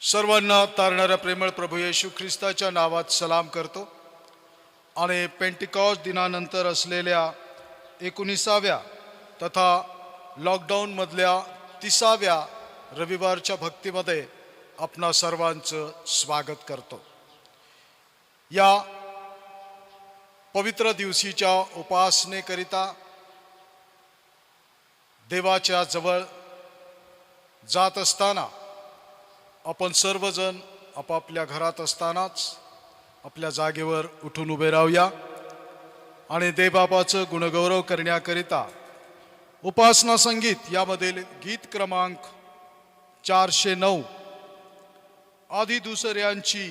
सर्वांना तारणाऱ्या प्रेमळ प्रभू येशू ख्रिस्ताच्या नावात सलाम करतो आणि पेंटिकॉस्ट दिनानंतर असलेल्या 19व्या तथा लॉकडाऊनमधल्या 30व्या रविवारच्या भक्तीमध्ये आपणा सर्वांचं स्वागत करतो। या पवित्र दिवशीच्या उपासनेकरिता देवाच्या जवळ जात असताना आपण सर्वजण आपापल्या घरात असतानाच आपल्या जागेवर उठून उभे राहूया आणि देवबापाचं गुणगौरव करण्याकरिता उपासना संगीत यामधील गीत क्रमांक 409 आधी दुसऱ्यांची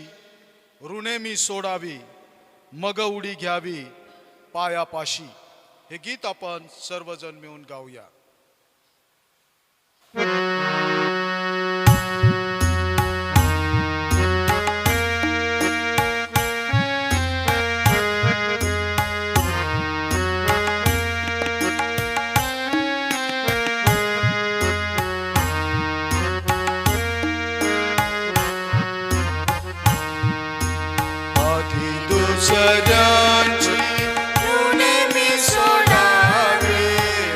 ऋणे मी सोडावी मग उडी घ्यावी पायापाशी हे गीत आपण सर्वजण मिळून गाऊया। दुसऱ्यांची ऋणे मी सोडावी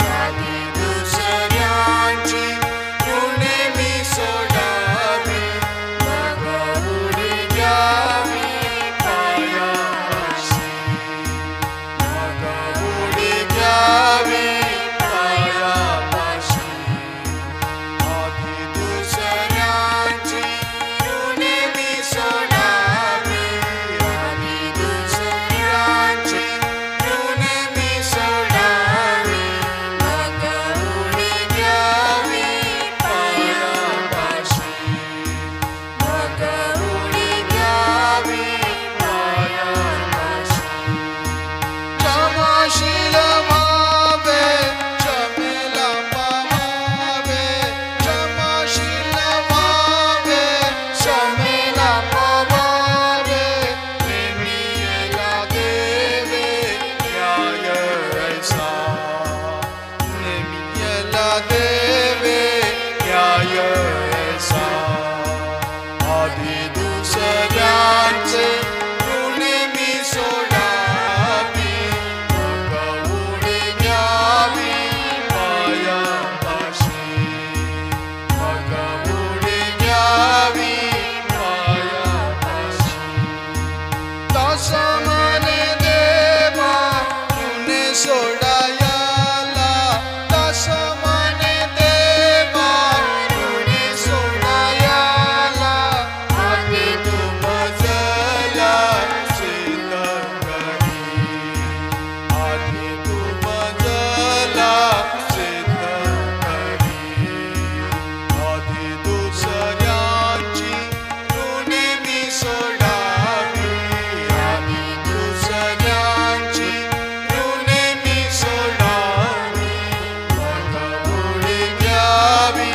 आधी दुसऱ्यांची ऋणे मी सोडावी मग उडी घ्यावी पायापाशी मग उडी घ्यावी पायापाशी आधी दुसऱ्यांची ऋणे मी सोडावी ऋणे मी सोडावी मग उडी घ्यावी पायापाशी मग उडी घ्यावी पायापाशी क्षमाशील व्हावे क्षमेला पावावे क्षमाशील व्हावे क्षमेला पावावे नेमियेला देवे न्याय ऐसा नेमियेला देवे न्याय ऐसा आधी दुसऱ्यांचे ऋणे मी सोडावी मग उडी घ्यावी पायापाशी मग उडी घ्यावी पायापाशी तसमने देवा ऋणे सोडायला तसमने देवा ऋणे सोडायला आधी तू मजला सिद्ध करी आधी तू मजला सिद्ध करी आधी दुसऱ्यांची ऋणे मी सोडावी आधी दुसऱ्यांची ऋणे मी सोडावी मग उडी घ्यावी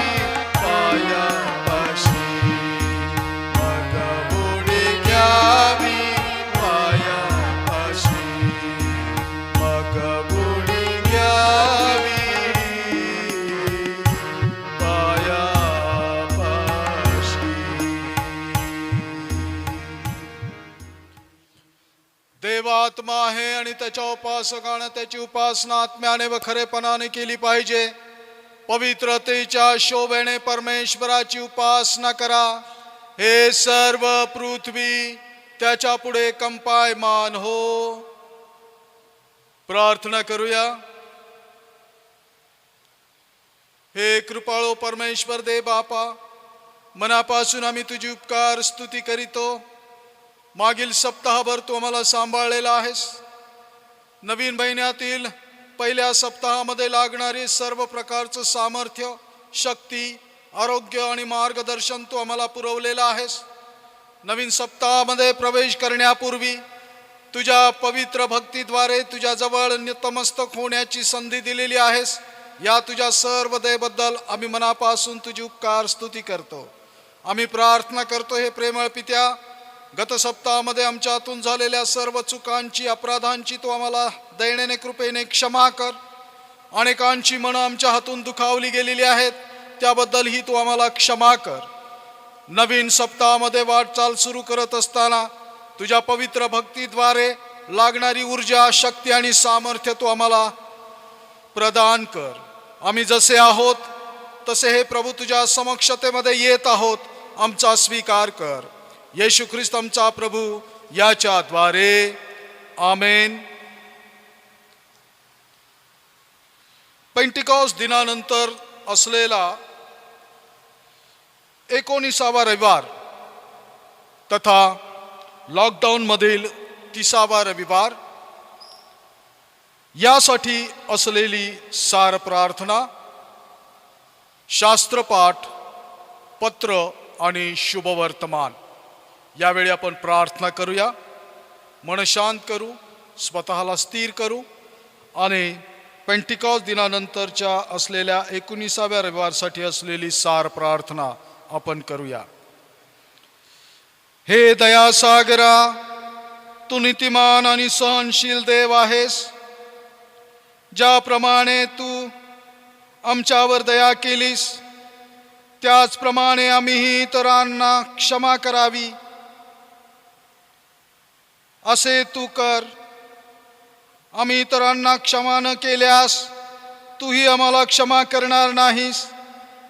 पायापाशी मग उडी घ्यावी पायापाशी मग उडी घ्यावी पायापाशी। देव आत्मा आहे आणि त्याच्या उपासकाने त्याची उपासना आत्म्याने व खरेपणाने केली पाहिजे। पवित्रतेच्या शोभेने परमेश्वराची उपासना करा। हे सर्व पृथ्वी त्याच्या पुढे कंपायमान हो। प्रार्थना करूया। हे कृपाळू परमेश्वर देव बापा, मनापासून आम्ही तुझी उपकार स्तुती करीतो। मागील सप्ताहभर तू आम्हाला सांभाळलेला आहेस। नवीन महिन्यातील पहिल्या सप्ताहामध्ये लागणारे सर्व प्रकारचं सामर्थ्य, शक्ती, आरोग्य आणि मार्गदर्शन तू आम्हाला पुरवलेलं आहेस। नवीन सप्ताहामध्ये प्रवेश करण्यापूर्वी तुझ्या पवित्र भक्तीद्वारे तुझ्या जवळ नतमस्तक होण्याची संधी दिलेली आहेस। या तुझ्या सर्व दयेबद्दल आम्ही मनापासून तुझी उपकार स्तुती करतो। आम्ही प्रार्थना करतो, हे प्रेमळ पित्या, गत सप्ताहामध्ये आमच्या हातून झालेल्या सर्व चुकांची, अपराधांची तू आम्हाला दयेने कृपेने क्षमा कर। अनेकांची मनं आमच्या हातून दुखावली गेलेली आहेत, त्याबद्दल ही तू आम्हाला क्षमा कर। नवीन सप्ताहामध्ये वाटचाल सुरू करत असताना तुझ्या पवित्र भक्तीद्वारे लागणारी ऊर्जा, शक्ती आणि सामर्थ्य तू आम्हाला प्रदान कर. आम्ही जसे आहोत तसे हे प्रभू तुझ्या समक्षतेमध्ये येत आहोत, आमचा स्वीकार कर. येशू ख्रिस्त आमचा प्रभू याच्याद्वारे, आमेन. पेंटिकॉस्ट दिनानंतर असलेला 19वा रविवार तथा लॉकडाऊनमधील 30वा रविवार यासाठी असलेली सार प्रार्थना, शास्त्रपाठ, पत्र आणि शुभवर्तमान. यावेळी आपण प्रार्थना करूया, मन शांत करू, स्वतःला स्थिर करू आणि पेंटिकॉस्ट दिनानंतरच्या असलेल्या 19व्या रविवारसाठी असलेली सार प्रार्थना आपण करूया. हे दयासागरा, तू नीतिमान आणि सहनशील देव आहेस. ज्याप्रमाणे तू आमच्यावर दया केलीस त्याचप्रमाणे आम्हीही इतरांना क्षमा करावी असे तू कर. आम्ही इतरांना क्षमा न केल्यास तूही आम्हाला क्षमा करणार नाहीस,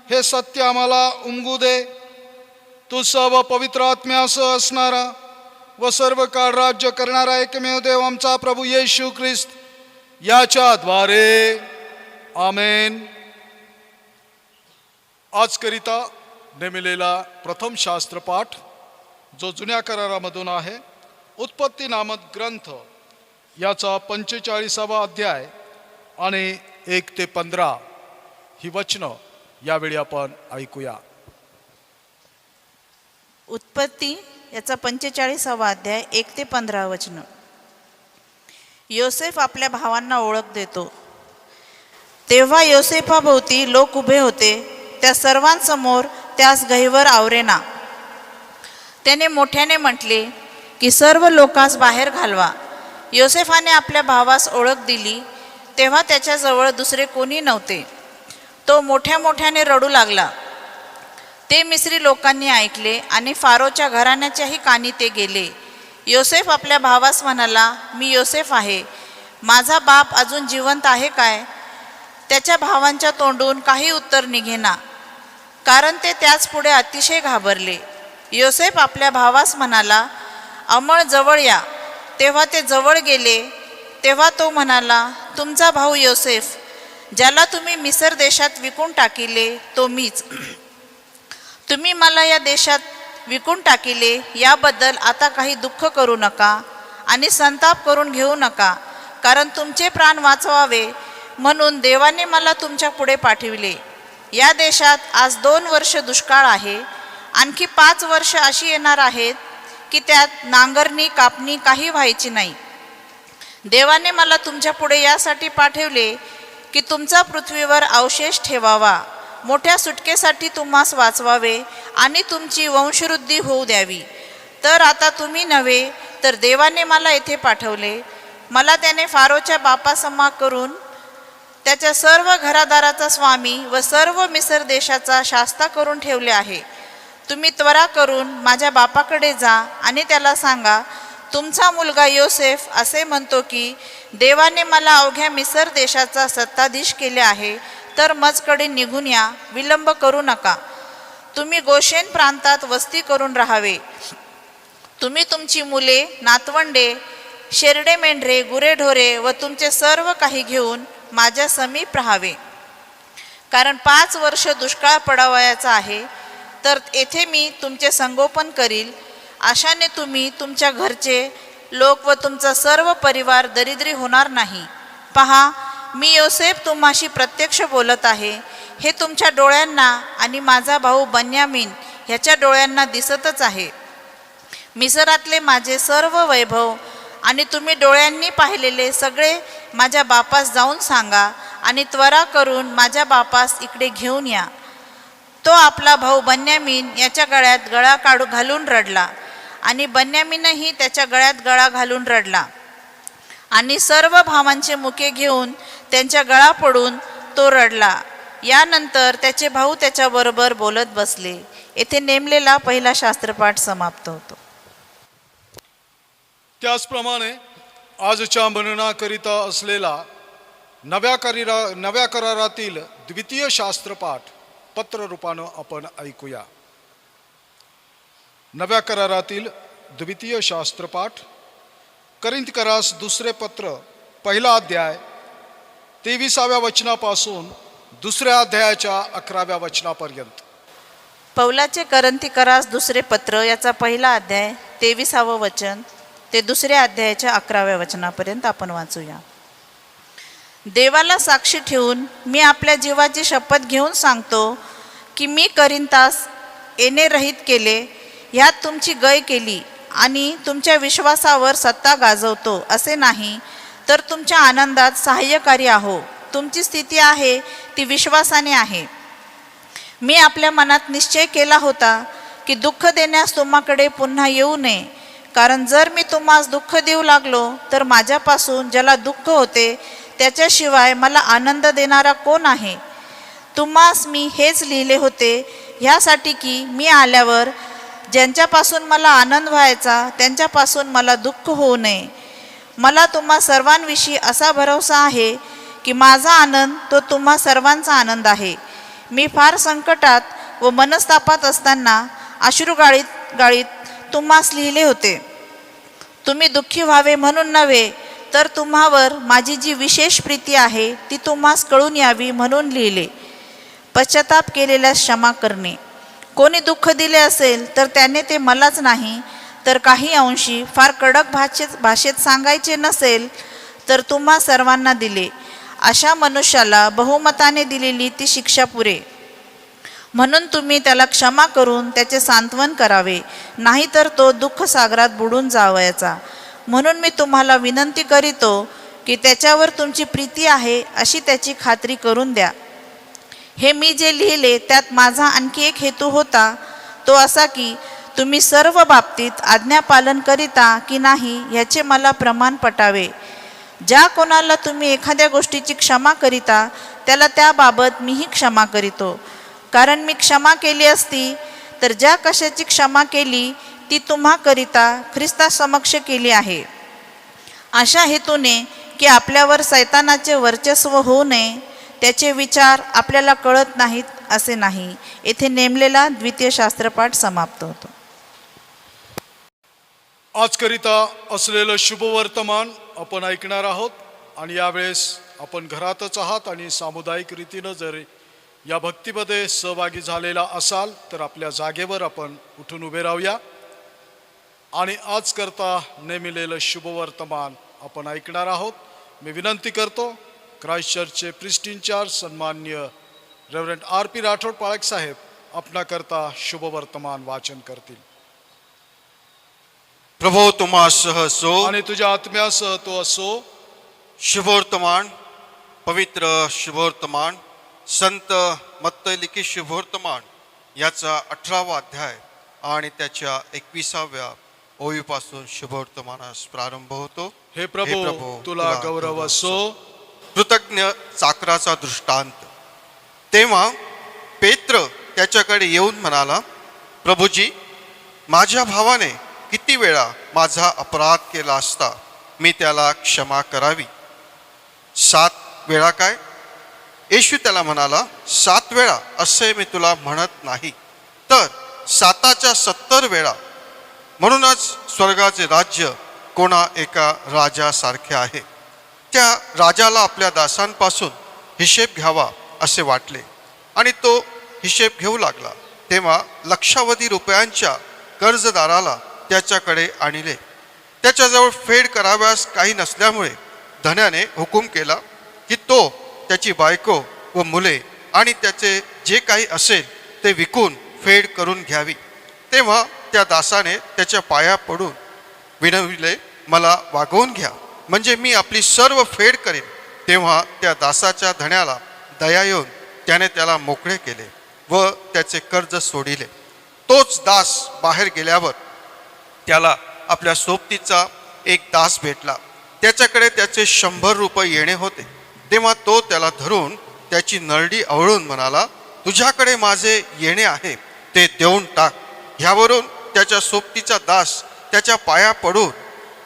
हे सत्य आम्हाला उमगू दे. तू सर्व पवित्र आत्म्यासह असणारा व सर्व काळ राज्य करणारा एकमेव देव आमचा प्रभू येशू ख्रिस्त याच्याद्वारे, आमेन. आजकरिता नेमिलेला प्रथम शास्त्रपाठ जो जुन्या करारामधून आहे, उत्पत्ती नामक ग्रंथ याचा 45वा अध्याय आणि 1 ते 15 ही वचनं यावेळी आपण ऐकूया. उत्पत्ती याचा 45वा अध्याय 1 ते 15 वचनं. योसेफ आपल्या भावांना ओळख देतो. तेव्हा योसेफाभोवती लोक उभे होते, त्या सर्वांसमोर त्यास गहिवर आवरेना. त्याने मोठ्याने म्हटले की सर्व लोकांस बाहेर घालवा. योसेफाने आपल्या भावास ओळख दिली तेव्हा त्याच्याजवळ दुसरे कोणी नव्हते. तो मोठ्या मोठ्याने रडू लागला. ते मिस्री लोकांनी ऐकले आणि फारोच्या घराण्याच्याही कानी ते गेले. योसेफ आपल्या भावास म्हणाला, मी योसेफ आहे, माझा बाप अजून जिवंत आहे काय? त्याच्या भावांच्या तोंडून काही उत्तर निघेना, कारण ते त्याच पुढे अतिशय घाबरले. योसेफ आपल्या भावास म्हणाला, अमळ जवळ या. तेव्हा ते जवळ गेले. तेव्हा तो म्हणाला, तुमचा भाऊ योसेफ, ज्याला तुम्ही मिसर देशात विकून टाकिले, तो मीच. तुम्ही मला या देशात विकून टाकिले याबद्दल आता काही दुःख करू नका आणि संताप करून घेऊ नका, कारण तुमचे प्राण वाचवावे म्हणून देवाने मला तुमच्या पुढे पाठविले. या देशात आज 2 वर्ष दुष्काळ आहे. आणखी 5 वर्ष अशी येणार आहेत की त्यात नांगरणी कापणी काही व्हायची नाही. देवाने मला तुमच्या पुढे यासाठी पाठवले की तुमचा पृथ्वीवर अवशेष ठेवावा, मोठ्या सुटकेसाठी तुम्हास वाचवावे आणि तुमची वंशवृद्धी होऊ द्यावी. तर आता तुम्ही नव्हे तर देवाने मला येथे पाठवले. मला त्याने फारोच्या बापासमा करून त्याच्या सर्व घरादाराचा स्वामी व सर्व मिसर देशाचा शास्ता करून ठेवले आहे. तुम्ही त्वरा करून माझ्या बापाकडे जा आणि त्याला सांगा, तुमचा मुलगा योसेफ असे म्हणतो की देवाने मला अवघ्या मिसर देशाचा सत्ताधीश केले आहे, तर मजकडे निघून या, विलंब करू नका. तुम्ही गोशेन प्रांतात वस्ती करून राहावे. तुम्ही तुमची मुले, नातवंडे, शेरडे मेंढरे, गुरेढोरे व तुमचे सर्व काही घेऊन माझ्या समीप राहावे. कारण 5 वर्ष दुष्काळ पडावयाचा आहे, तर येथे मी तुमचे संगोपन करील. अशाने तुम्ही, तुमच्या घरचे लोक व तुमचा सर्व परिवार दरिद्री होणार नाही. पहा, मी योसेफ तुम्हाशी प्रत्यक्ष बोलत आहे. हे तुमच्या डोळ्यांना आणि माझा भाऊ बन्यामीन ह्याच्या डोळ्यांना दिसतच आहे. मिसरातले माझे सर्व वैभव आणि तुम्ही डोळ्यांनी पाहिलेले सगळे माझ्या बापास जाऊन सांगा आणि त्वरा करून माझ्या बापास इकडे घेऊन या. तो आपला भाऊ बन्यामीन याच्या गळ्यात गळा घालून रडला आणि बन्यामीनही त्याच्या गळ्यात गळा घालून रडला आणि सर्व भावांचे मुके घेऊन त्यांच्या गळा पडून तो रडला. यानंतर त्याचे भाऊ त्याच्याबरोबर बोलत बसले. येथे नेमलेला पहिला शास्त्रपाठ समाप्त होतो. त्याचप्रमाणे आजच्या मननाकरिता असलेला नव्या करारातील द्वितीय शास्त्रपाठ पत्र रूपानं आपण ऐकूया. नव्या करारातील द्वितीय शास्त्रपाठ करिंथकरास दुसरे पत्र पहिला अध्याय 23व्या वचनापासून दुसऱ्या अध्यायाच्या 11व्या वचनापर्यंत. पौलाचे करंथीकरास दुसरे पत्र याचा पहिला अध्याय 23वं वचन ते दुसऱ्या अध्यायाच्या 11व्या वचनापर्यंत आपण वाचूया. देवाला साक्षी ठेवून मी आपल्या जीवाची शपथ घेऊन सांगतो की मी करिंथास येणे रहित केले, ह्यात तुमची गय केली आणि तुमच्या विश्वासावर सत्ता गाजवतो असे नाही, तर तुमच्या आनंदात सहाय्यकारी आहो. तुमची स्थिती आहे ती विश्वासाने आहे. मी आपल्या मनात निश्चय केला होता की दुःख देण्यास तुम्हाकडे पुन्हा येऊ नये, कारण जर मी तुम्हास दुःख देऊ लागलो तर माझ्यापासून ज्याला दुःख होते त्याच्याशिवाय मला आनंद देणारा कोण आहे. तुम्हास मी हेच लिहिले होते ह्यासाठी की मी आल्यावर ज्यांच्यापासून मला आनंद व्हायचा त्यांच्यापासून मला दुःख होऊ नये. मला तुम्हा सर्वांविषयी असा भरोसा आहे की माझा आनंद तो तुम्हा सर्वांचा आनंद आहे. मी फार संकटात व मनस्तापात असताना अश्रू गाळीत तुम्हास लिहिले होते. तुम्ही दुःखी व्हावे म्हणून नव्हे, तर तुम्हावर माझी जी विशेष प्रीती आहे ती तुम्हास कळून यावी म्हणून लिहिले. पश्चाताप केलेल्यास क्षमा करणे. कोणी दुःख दिले असेल तर त्याने ते मलाच नाही, तर काही अंशी फार कडक भाषेत सांगायचे नसेल तर तुम्हा सर्वांना दिले. अशा मनुष्याला बहुमताने दिलेली ती शिक्षा पुरे. म्हणून तुम्ही त्याला क्षमा करून त्याचे सांत्वन करावे, नाहीतर तो दुःख सागरात बुडून जावायचा. म्हणून मी तुम्हाला विनंती करीतो की त्याच्यावर तुमची प्रीती आहे अशी त्याची खात्री करून द्या. हे मी जे लिहिले त्यात माझा आणखी एक हेतू होता, तो असा की तुम्ही सर्व बाबतीत आज्ञापालन करिता की नाही ह्याचे मला प्रमाण पटावे. ज्या कोणाला तुम्ही एखाद्या गोष्टीची क्षमा करिता त्याला त्याबाबत मीही क्षमा करीतो. कारण मी क्षमा केली असती तर ज्या कशाची क्षमा केली ती तुम्हा करिता ख्रिस्तासमक्ष केली आहे, अशा हेतूने की आपल्यावर सैतानाचे वर्चस्व होऊ नये. त्याचे विचार आपल्याला कळत नाहीत असे नाही. येथे नेमलेला द्वितीय शास्त्रपाठ समाप्त होतो. आजकरिता असलेलं शुभवर्तमान आपण ऐकणार आहोत. आणि यावेळेस आपण घरातच आहात आणि सामुदायिक रीतीनं जर या भक्तीमध्ये सहभागी झालेला असाल तर आपल्या जागेवर आपण उठून उभे राहूया आणि आज करता नेमिलेलं शुभवर्तमान आपण ऐकणार आहोत. मी विनंती करतो क्राइस्ट चर्चचे प्रिस्ट इंचार्ज सन्मान्य रेव्हरंड R.P. राठोड पाळक साहेब आपणाकरता शुभवर्तमान वाचन करतील. प्रभो तुम्हासह असो आणि तुझ्या आत्म्यासह तो असो. शुभवर्तमान, पवित्र शुभवर्तमान, संत मत्तई लिखित शुभवर्तमान याचा 18वा अध्याय आणि त्याच्या 21व्या ओळीपासून शुभवर्तमानास प्रारंभ होतो. हे प्रभू तुला गौरव असो. कृतज्ञ चाकराचा दृष्टांत. तेव्हा पेत्र त्याच्याकडे येऊन म्हणाला, प्रभूजी, माझ्या भावाने किती वेळा माझा अपराध केला असता मी त्याला क्षमा करावी? 7 वेळा काय? येशू त्याला म्हणाला, 7 वेळा असे मी तुला म्हणत नाही, तर 7च्या 70 वेळा. म्हणूनच स्वर्गाचे राज्य कोणा एका राजासारखे आहे. त्या राजाला आपल्या दासांपासून हिशेब घ्यावा असे वाटले आणि तो हिशेब घेऊ लागला. तेव्हा लक्षावधी रुपयांच्या कर्जदाराला त्याच्याकडे आणले. त्याच्याजवळ फेड कराव्यास काही नसल्यामुळे धन्याने हुकूम केला की तो त्याची बायको व मुले आणि त्याचे जे काही असेल ते विकून फेड करून घ्यावी. तेव्हा त्या दासाने त्याच्या पाया पडून विनविले, मला वागवून घ्या, म्हणजे मी आपली सर्व फेड करेन. तेव्हा त्या दासाच्या धन्याला दया येऊन त्याने त्याला मोकळे केले व त्याचे कर्ज सोडिले. तोच दास बाहेर गेल्यावर त्याला आपल्या सोबतीचा एक दास भेटला. त्याच्याकडे त्याचे 100 रुपये येणे होते. तेव्हा तो त्याला धरून त्याची नरडी आवळून म्हणाला, तुझ्याकडे माझे येणे आहे, ते देऊन टाक. ह्यावरून त्याच्या सोबतीचा दास त्याच्या पाया पडून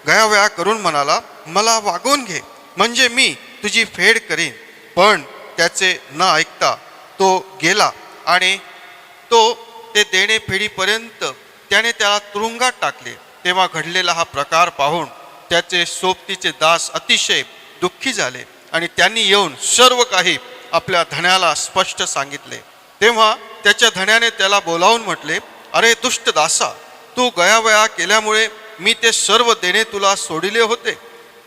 गयावया करून म्हणाला, मला वागवून घे, म्हणजे मी तुझी फेड करीन. पण त्याचे न ऐकता तो गेला आणि तो ते देणे फेडीपर्यंत त्याने त्याला तुरुंगात टाकले. तेव्हा घडलेला हा प्रकार पाहून त्याचे सोबतीचे दास अतिशय दुःखी झाले आणि त्यांनी येऊन सर्व काही आपल्या धण्याला स्पष्ट सांगितले. तेव्हा त्याच्या धण्याने त्याला बोलावून म्हटले, अरे दुष्ट दासा, तू गयावया केल्यामुळे मी ते सर्व देणे तुला सोडिले होते.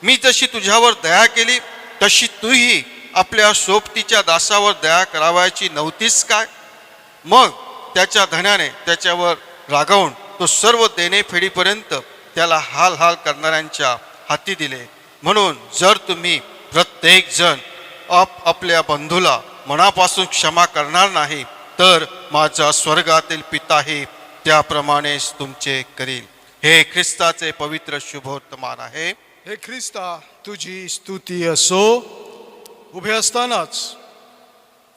मी जशी तुझ्यावर दया केली तशी तूही आपल्या सोबतीच्या दासावर दया करावयाची नव्हतीस काय? मग त्याच्या धण्याने त्याच्यावर रागावून तो सर्व देणे फेडीपर्यंत त्याला हाल हाल करणाऱ्यांच्या हाती दिले. म्हणून जर तुम्ही प्रत्येक जण आपल्या बंधूला मनापासून क्षमा करणार नाही तर माझा स्वर्गातील पिताही त्याप्रमाणेच तुमचे करील. हे ख्रिस्ताचे पवित्र शुभवर्तमान आहे. हे ख्रिस्ता, तुझी स्तुती असो. उभे असतानाच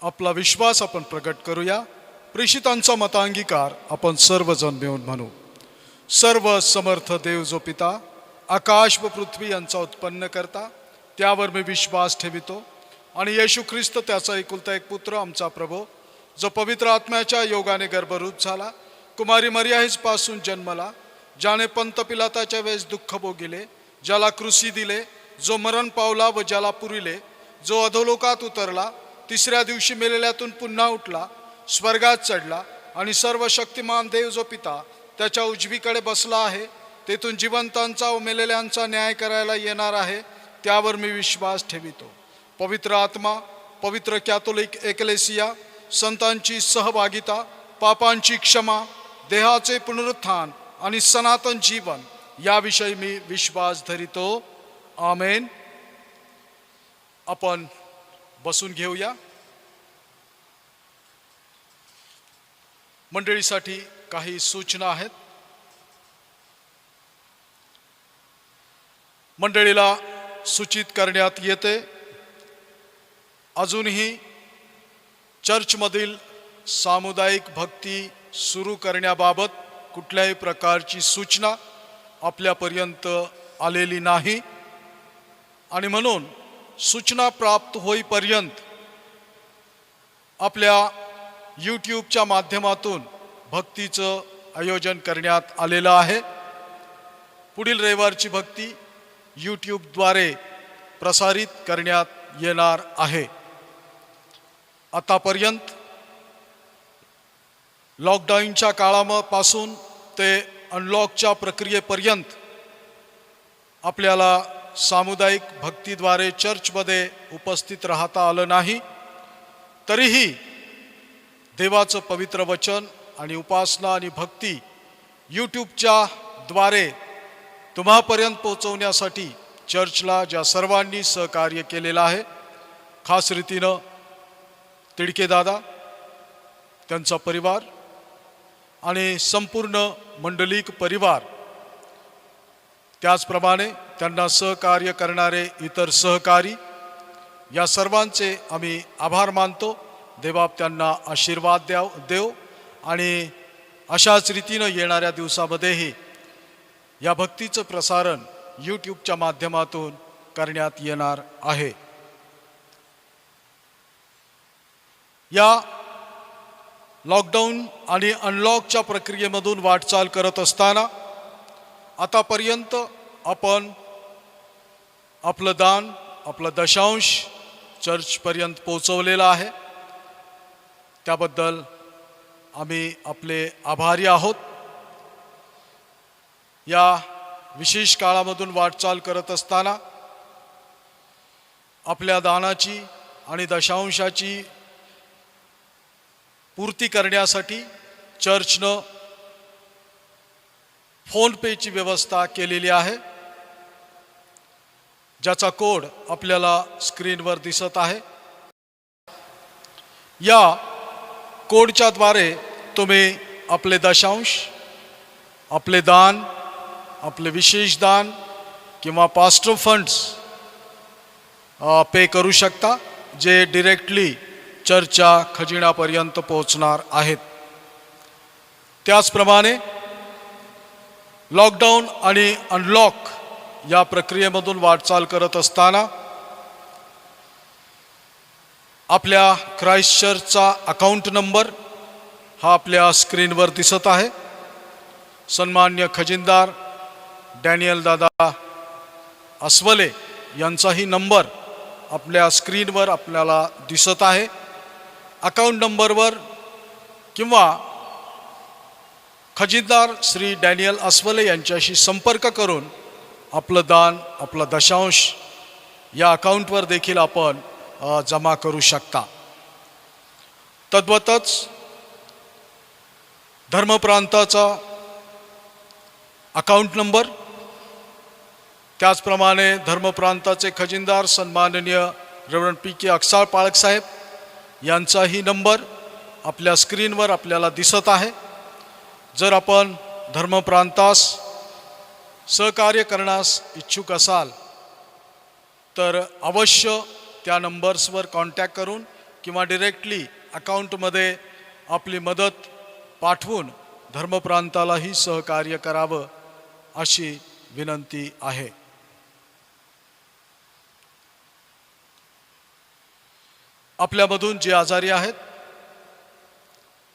आपला विश्वास आपण प्रकट करूया. प्रेषितांचा मतांगीकार आपण सर्वजण मिळून म्हणू. सर्व समर्थ देव जो पिता, आकाश व पृथ्वी यांचा उत्पन्न करता, त्यावर मी विश्वास ठेवितो. आणि येशू ख्रिस्त त्याचा एकुलता एक पुत्र आमचा प्रभू, जो पवित्र आत्म्याच्या योगाने गर्भरूप झाला, कुमारी मरियाहीस पासून जन्मला, ज्याने पंत पिलाताच्या वेळेस दुःख भोगिले, ज्याला क्रुसी दिले, जो मरण पावला व ज्याला पुरिले, जो अधोलोकात उतरला, तिसऱ्या दिवशी मेलेल्यातून पुन्हा उठला, स्वर्गात चढला आणि सर्व शक्तिमान देव जो पिता त्याच्या उजवीकडे बसला आहे, तेथून जिवंतांचा व मेलेल्यांचा न्याय करायला येणार आहे, त्यावर मी विश्वास ठेवितो. पवित्र आत्मा, पवित्र कॅथोलिक एक्लेसिया, संतांची सहभागिता, पापांची क्षमा, देहाचे पुनरुत्थान आणि सनातन जीवन याविषयी मी विश्वास धरितो. आमेन. आपण बसून घेऊया. मंडळीसाठी काही सूचना आहेत. मंडळीला सूचित करण्यात येते, अजूनही चर्चमधील सामुदायिक भक्ती सुरू करण्याबाबत कुठल्याही प्रकारची सूचना आपल्यापर्यंत आलेली नाही आणि म्हणून सूचना प्राप्त होईपर्यंत आपल्या यूट्यूबच्या माध्यमातून भक्तीचं आयोजन करण्यात आलेलं आहे. पुढील रविवारची भक्ती यूट्यूबद्वारे प्रसारित करण्यात येणार आहे. आतापर्यंत लॉकडाऊनच्या काळापासून ते अनलॉकच्या प्रक्रियेपर्यंत आपल्याला सामुदायिक भक्तीद्वारे चर्चमध्ये उपस्थित राहता आलं नाही. तरीही देवाचं पवित्र वचन आणि उपासना आणि भक्ती यूट्यूबच्या द्वारे तुम्हापर्यंत पोहोचवण्यासाठी चर्चला ज्या सर्वांनी सहकार्य केलेलं आहे, खास रीतीनं तिडकेदादा, त्यांचा परिवार आणि संपूर्ण मंडलिक परिवार, त्याचप्रमाणे त्यांना सहकार्य करणारे इतर सहकारी, या सर्वांचे आम्ही आभार मानतो. देवबाप त्यांना आशीर्वाद देव आणि अशाच रीतीनं येणाऱ्या दिवसामध्येही या भक्तीचं प्रसारण यूट्यूबच्या माध्यमातून करण्यात येणार आहे. या लॉकडाऊन आणि अनलॉकच्या प्रक्रियेमधून वाटचाल करत असताना आतापर्यंत आपण आपलं दान, आपलं दशांश चर्चपर्यंत पोहोचवलेलं आहे. त्याबद्दल आम्ही आपले आभारी आहोत. या विशेष काळामधून वाटचाल करत असताना आपल्या दानाची आणि दशांशाची पूर्ती करण्यासाठी चर्चनं फोनपेची व्यवस्था केलेली आहे, ज्याचा कोड आपल्याला स्क्रीनवर दिसत आहे. या कोडच्या द्वारे तुम्ही आपले दशांश, आपले दान, आपले विशेष दान किंवा पास्टर फंड्स पे करू शकता, जे डिरेक्टली चर्चच्या खजिन्यापर्यंत पोहोचणार आहेत. त्याचप्रमाणे लॉकडाऊन आणि अनलॉक या प्रक्रियेमधून वाटचाल करत असताना आपल्या क्राइस्ट चर्चचा अकाउंट नंबर हा आपल्या स्क्रीनवर दिसत आहे. सन्मान्य खजिनदार डॅनियल दादा अस्वले यांचाही नंबर आपल्या स्क्रीनवर आपल्याला दिसत आहे. अकाउंट नंबरवर किंवा खजिनदार श्री डॅनियल अस्वले यांच्याशी संपर्क करून आपलं दान, आपला दशांश या अकाउंटवर देखील आपण जमा करू शकता. तद्वतच धर्मप्रांताचा अकाउंट नंबर, त्याचप्रमाणे धर्मप्रांताचे खजिनदार सन्माननीय रेव्हरंड पी के अक्साळ पाळक साहेब यांचाही नंबर आपल्या स्क्रीनवर आपल्याला दिसत आहे. जर आपण धर्मप्रांतास सहकार्य करण्यास इच्छुक असाल तर अवश्य त्या नंबर्सवर कॉन्टॅक्ट करून किंवा डिरेक्टली अकाउंटमध्ये आपली मदत पाठवून धर्मप्रांतालाही सहकार्य करावं अशी विनंती आहे. आपल्यामधून जे आजारी आहेत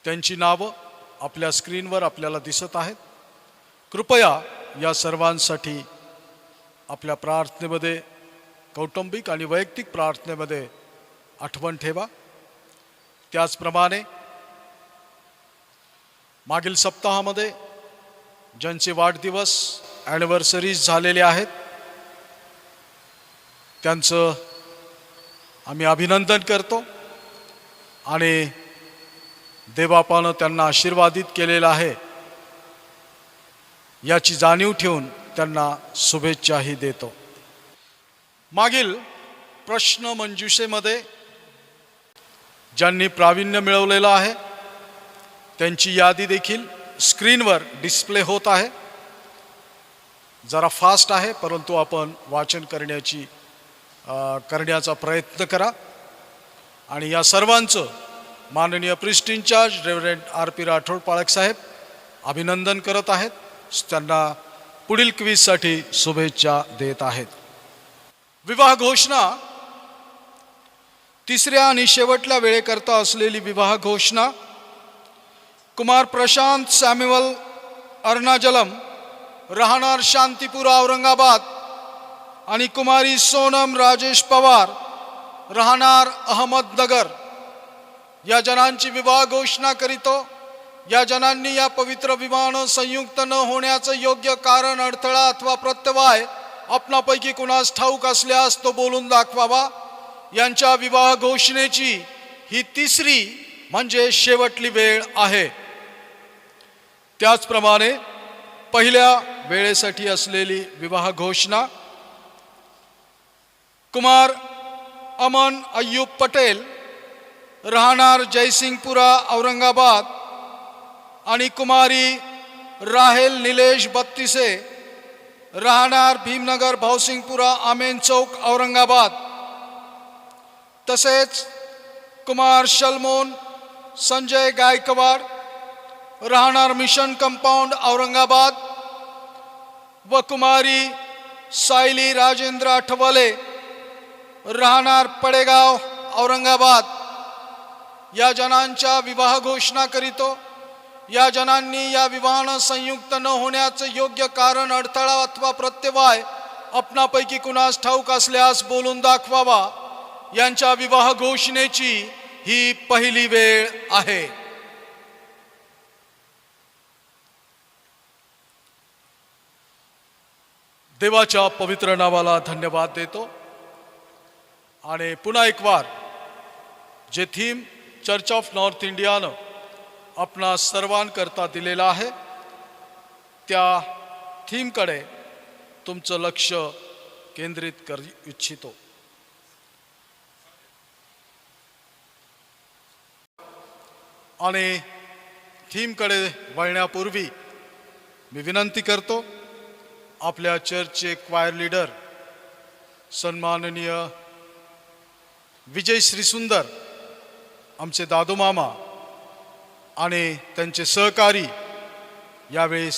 त्यांची नावं आपल्या स्क्रीनवर आपल्याला दिसत आहेत. कृपया या सर्वांसाठी आपल्या प्रार्थनेमध्ये, कौटुंबिक आणि वैयक्तिक प्रार्थनेमध्ये आठवण ठेवा. त्याचप्रमाणे मागील सप्ताहामध्ये ज्यांचे वाढदिवस ॲनिव्हर्सरीज झालेले आहेत त्यांचं आम्ही अभिनंदन करतो आणि देवबापानं त्यांना आशीर्वादित केलेलं आहे याची जाणीव ठेवून त्यांना शुभेच्छाही देतो. मागील प्रश्न मंजुषेमध्ये ज्यांनी प्रावीण्य मिळवलेलं आहे त्यांची यादी देखील स्क्रीनवर डिस्प्ले होत आहे. जरा फास्ट आहे परंतु आपण वाचन करण्याचा प्रयत्न करा. आणि या सर्वांचं माननीय priest in charge reverend R P Rathod पाळक साहेब अभिनंदन करत आहेत. त्यांना पुढील क्विजसाठी शुभेच्छा देत आहेत. विवाह घोषणा, तिसऱ्या आणि शेवटल्या वेळेकरता असलेली विवाह घोषणा. कुमार प्रशांत सॅम्युअल अर्नाजलम, राहणार शांतीपुरा औरंगाबाद, आणि कुमारी सोनम राजेश पवार, राहणार अहमदनगर, या जनांची विवाह घोषणा करीतो. या जनांनी या पवित्र विवाहानं संयुक्त न होण्याचं योग्य कारण, अडथळा अथवा प्रत्यवाय आपणापैकी कुणास ठाऊक असल्यास तो बोलून दाखवावा. यांच्या विवाह घोषणेची ही तिसरी म्हणजे शेवटली वेळ आहे. त्याचप्रमाणे पहिल्या वेळेसाठी असलेली विवाह घोषणा. कुमार अमन अय्यूब पटेल, राहणार जयसिंगपुरा औरंगाबाद, आणि कुमारी राहेल निलेश बत्तीसे, राहणार भीमनगर भावसिंगपुरा आमेन चौक औरंगाबाद. तसेच कुमार शलमोन संजय गायकवाड, राहणार मिशन कंपाऊंड औरंगाबाद, व कुमारी सायली राजेंद्र आठवले, राहणार पडेगाव औरंगाबाद, या जनांच्या विवाह घोषणा करीतो. या जनांनी या विवाहानं संयुक्त न होण्याचं योग्य कारण, अडथळा अथवा प्रत्यवाय आपणापैकी कुणास ठाऊक असल्यास बोलून दाखवावा. यांच्या विवाह घोषणेची ही पहिली वेळ आहे. देवाच्या पवित्र नावाला धन्यवाद देतो. आणि पुन्हा एक वार जे थीम चर्च ऑफ नॉर्थ इंडियानं आपणा सर्वांकरता दिलेला आहे त्या थीमकडे तुमचं लक्ष केंद्रित करू इच्छितो. आणि थीमकडे वळण्यापूर्वी मी विनंती करतो आपल्या चर्चचे क्वायर लीडर सन्माननीय विजय श्रीसुंदर, आमचे दादू मामा आणि त्यांचे सहकारी यावेळेस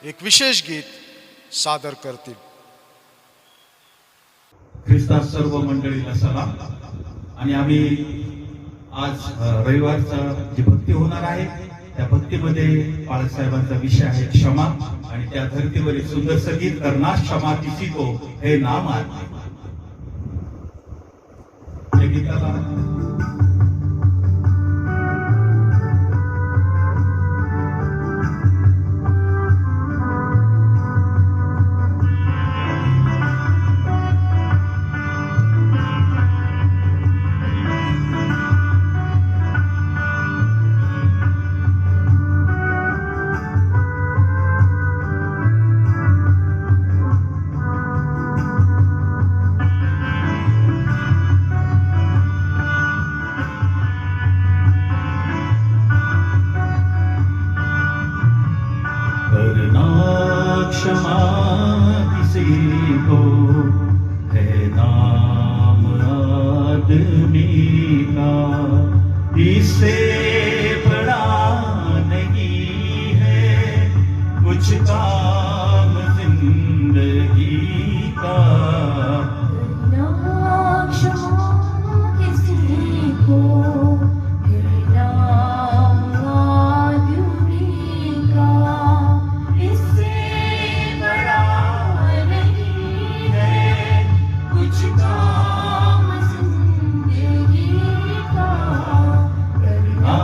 एक विशेष गीत सादर करतील. ख्रिस्तात सर्व मंडळीला सलाम. आणि आम्ही आज रविवारचा जी भक्ती होणार आहे त्या भक्तीमध्ये बाळासाहेबांचा विषय आहे क्षमा. आणि त्या धर्तीवर एक सुंदर संगीत करना क्षमा किसी को हे नाम आहे. या गीताला क्षमा किसी को है नाम आदमी का, इससे बड़ा नहीं है कुछ काम जिंदगी का. क्षमा किसी को है नाम आदमी का, इससे बड़ा नहीं है कुछ काम जिंदगी का.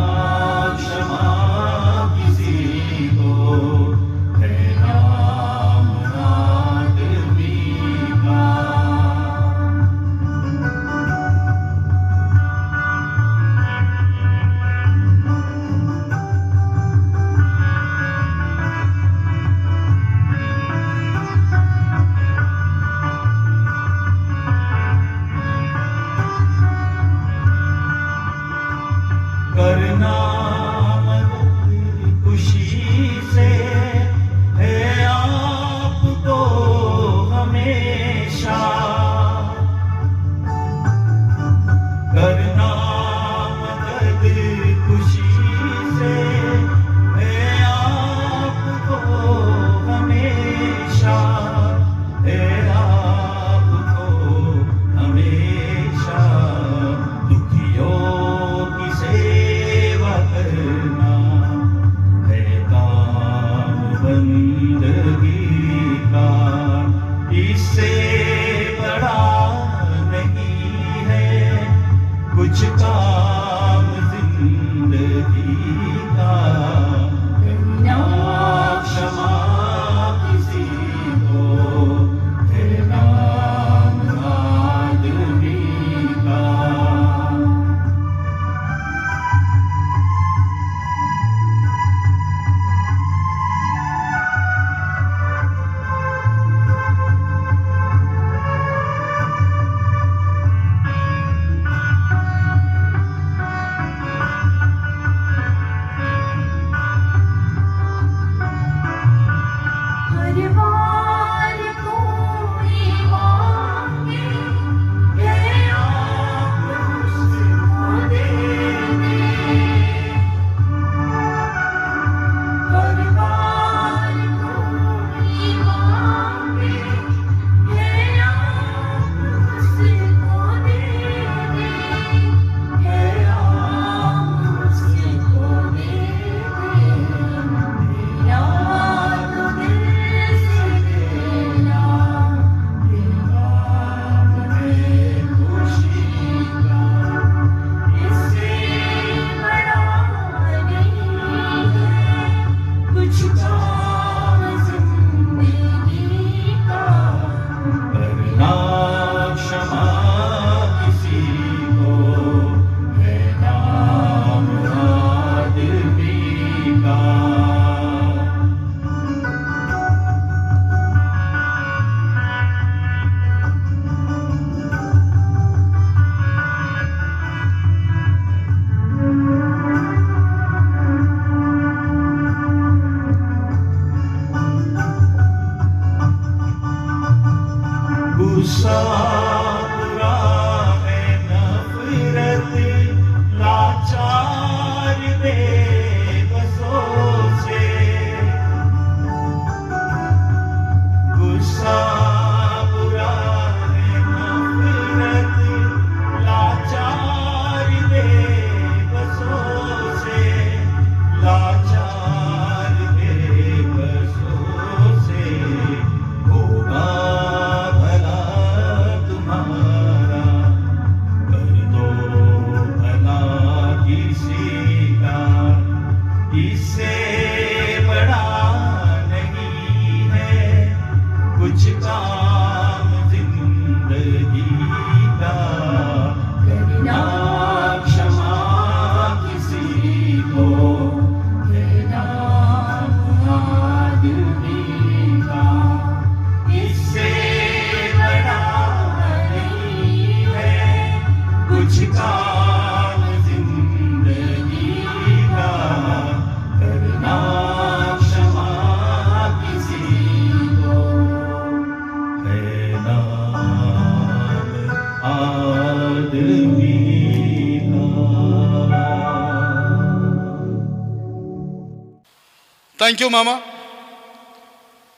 थँक्यू मामा.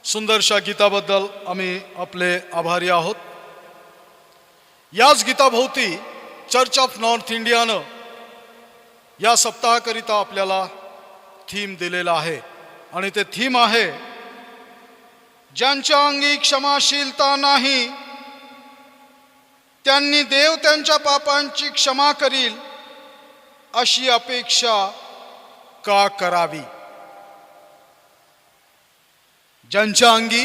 सुंदरशा गीताबद्दल आम्ही आपले आभारी आहोत. याच गीताभोवती चर्च ऑफ नॉर्थ इंडियानं या सप्ताहाकरिता आपल्याला थीम दिलेला आहे आणि ते थीम आहे, ज्यांच्या अंगी क्षमाशीलता नाही त्यांनी देव त्यांच्या पापांची क्षमा करील अशी अपेक्षा का करावी. ज्यांच्या अंगी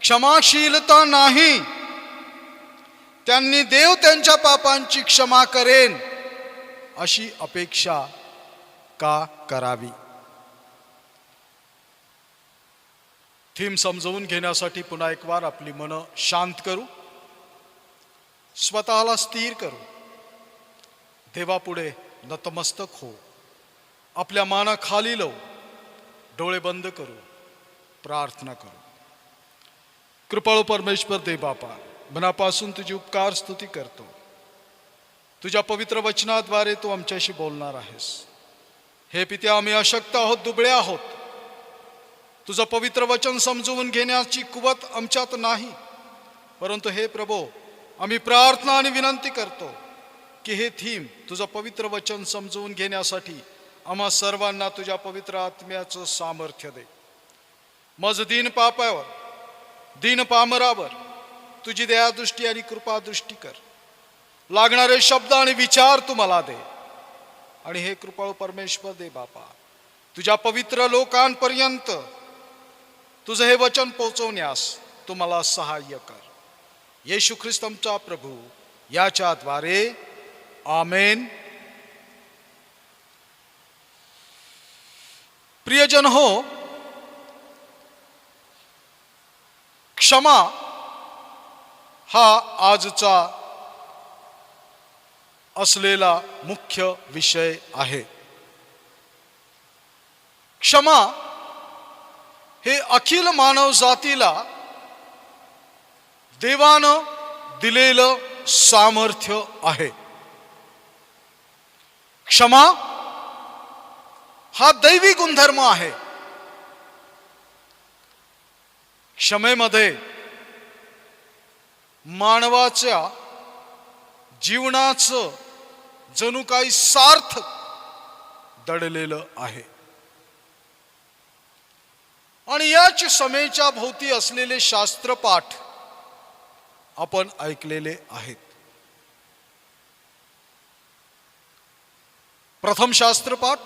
क्षमाशीलता नाही त्यांनी देव त्यांच्या पापांची क्षमा करेन अशी अपेक्षा का करावी. थीम समजवून घेण्यासाठी पुन्हा एक वार आपली मनं शांत करू, स्वतःला स्थिर करू, देवापुढे नतमस्तक हो, आपल्या माना खाली लावू, डोळे बंद करू, प्रार्थना करू. कृपाळू परमेश्वर देव बापा, मनापासून तुझी उपकार स्तुती करतो. तुझ्या पवित्र वचनाद्वारे तू आमच्याशी बोलणार आहेस. हे पित्या, आम्ही अशक्त आहोत, दुबळे आहोत. तुझं पवित्र वचन समजून घेण्याची कुवत आमच्यात नाही. परंतु हे प्रभो, आम्ही प्रार्थना आणि विनंती करतो की हे थीम तुझं पवित्र वचन समजून घेण्यासाठी आम्हा सर्वांना तुझ्या पवित्र आत्म्याचं सामर्थ्य दे. मज दीन पापावर, दीन पामरावर तुझी दयादृष्टी आणि कृपादृष्टी कर. लागणारे शब्द आणि विचार तू मला दे. आणि हे कृपाळू परमेश्वर दे बापा, तुझ्या पवित्र लोकांपर्यंत तुझं हे वचन पोहोचवण्यास तू मला सहाय्य कर. येशू ख्रिस्त आमचा प्रभू याच्याद्वारे आमेन. प्रियजन हो, क्षमा हा आजचा असलेला मुख्य विषय आहे. क्षमा हे अखिल मानव जातीला देवानं दिलेलं सामर्थ्य आहे. क्षमा हा दैवी गुणधर्म आहे. क्षमेमध्ये मानवाच्या जीवनाचं जणू काही सार्थ दडलेलं आहे. आणि याच क्षमेच्या भोवती असलेले शास्त्रपाठ आपण ऐकलेले आहेत. प्रथम शास्त्रपाठ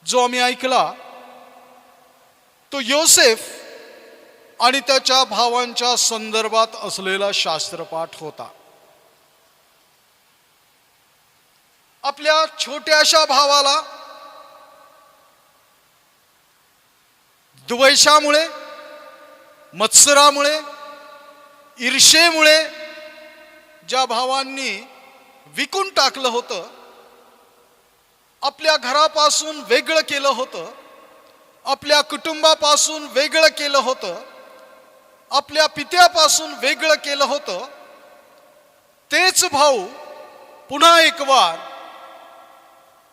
जो आम्ही ऐकला तो योसेफ आणि त्याच्या भावांच्या संदर्भात असलेला शास्त्रपाठ होता. आपल्या छोट्याशा भावाला द्वेषामुळे, मत्सरामुळे, ईर्षेमुळे ज्या भावांनी विकून टाकलं होतं, आपल्या घरापासून वेगळं केलं होतं, आपल्या कुटुंबापासून वेगळं केलं होतं, आपल्या पित्यापासून वेगळं केलं होतं, तेच भाऊ पुन्हा एक वार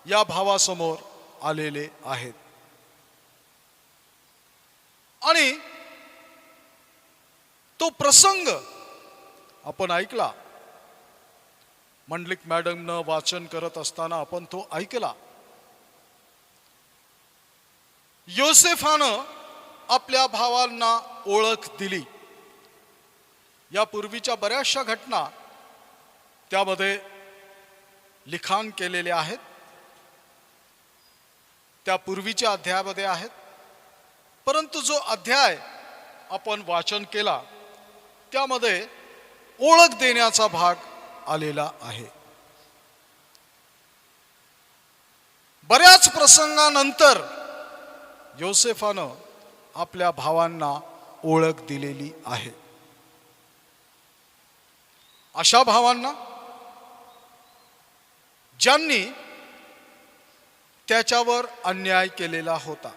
या भावासमोर आलेले आहेत. आणि तो प्रसंग आपण ऐकला. मंडलिक मॅडमनं वाचन करत असताना आपण तो ऐकला. योसेफानं आपल्या भावांना ओळख दिली. या पूर्वीच्या बऱ्याचशा घटना त्यामध्ये लिखाण केलेले आहेत, त्या पूर्वीच्या अध्यायामध्ये आहेत. परंतु जो अध्याय आपण वाचन केला त्यामध्ये ओळख देण्याचा भाग आलेला आहे. बऱ्याच प्रसंगानंतर योसेफानं आपल्या भावांना ओळख दिलेली आहे. अशा भावांना ज्यांनी त्याच्यावर अन्याय केलेला होता,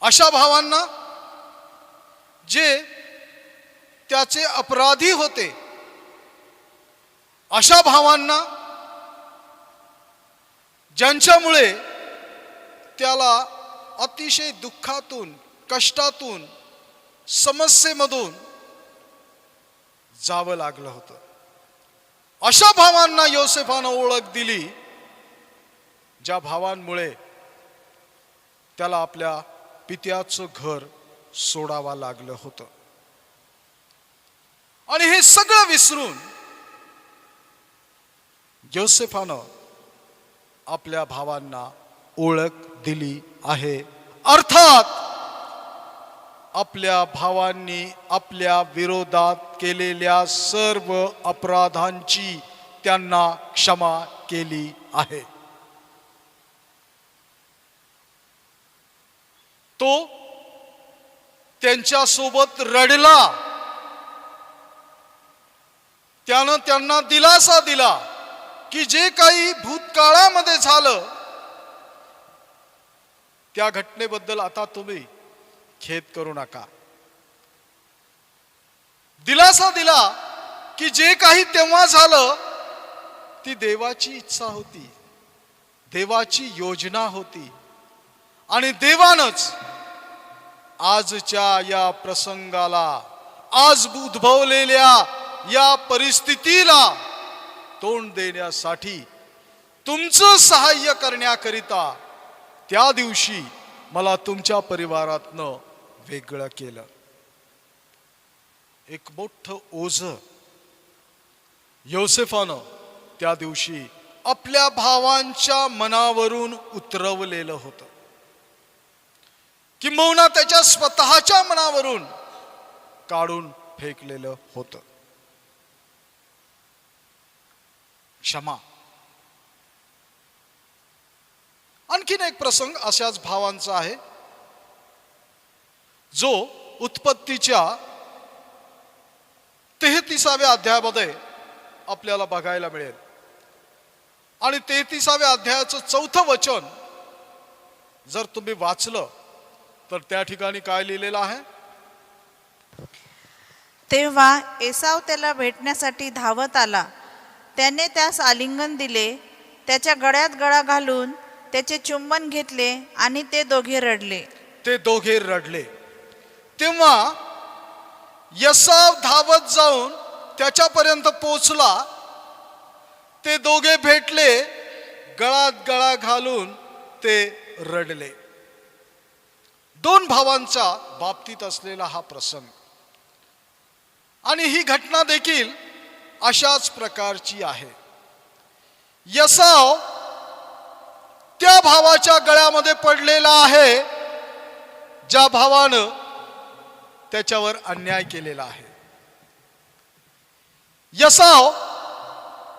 अशा भावांना जे त्याचे अपराधी होते, अशा भावांना ज्यांच्यामुळे त्याला अतिशय दुःखातून, कष्टातून, समस्येमधून जावं लागलं होतं. अशा भावांना योसेफानं ओळख दिली, ज्या भावांमुळे त्याला आपल्या पित्याचं घर सोडावं लागलं होतं. आणि हे सगळं विसरून योसेफानं आपल्या भावांना ओळख दिली आहे. अर्थात आपल्या भावांनी आपल्या विरोधात केलेल्या सर्व अपराधांची त्यांना क्षमा केली आहे. तो त्यांच्यासोबत रडला, त्यानं त्यांना दिलासा दिला की जे काही भूतकाळामध्ये झालं त्या घटनेबद्दल आता तुम्ही खेद करू नका. दिलासा दिला की जे काही तेव्हा झालं ती देवाची इच्छा होती, देवाची योजना होती, आणि देवानच आजच्या या प्रसंगाला, आज उद्भवलेल्या या परिस्थितीला तोंड देण्यासाठी, तुमचं सहाय्य करण्याकरिता त्या दिवशी मला तुमच्या परिवारातनं वेगळं केलं. एक मोठं ओझं योसेफानं त्या दिवशी आपल्या भावांच्या मनावरून उतरवलेलं होतं, किंबहुना त्याच्या स्वतःच्या मनावरून काढून फेकलेलं होतं. क्षमा. आणखीन एक प्रसंग अशाच भावांचा आहे, जो उत्पत्तीच्या 33व्या अध्यायामध्ये आपल्याला बघायला मिळेल. आणि 33व्या अध्यायाचं 4थं वचन जर तुम्ही वाचलं तर त्या ठिकाणी काय लिहिलेलं आहे? तेव्हा एसाव त्याला भेटण्यासाठी धावत आला. त्याने त्यास आलिंगन दिले, त्याच्या गळ्यात गळा घालून त्याचे चुंबन घेतले आणि ते दोघे रडले. ते दोघे रडले. तेव्हा एसाव धावत जाऊन त्याच्यापर्यंत पोचला. ते दोघे भेटले, गळ्यात गळा घालून ते रडले. दोन भावांच्या बाबतीत असलेला हा प्रसंग. आणि ही घटना देखील अशाच प्रकारची आहे. एसाव त्या भावाच्या गळ्यामध्ये पडलेला आहे ज्या भावानं त्याच्यावर अन्याय केलेला आहे. एसाव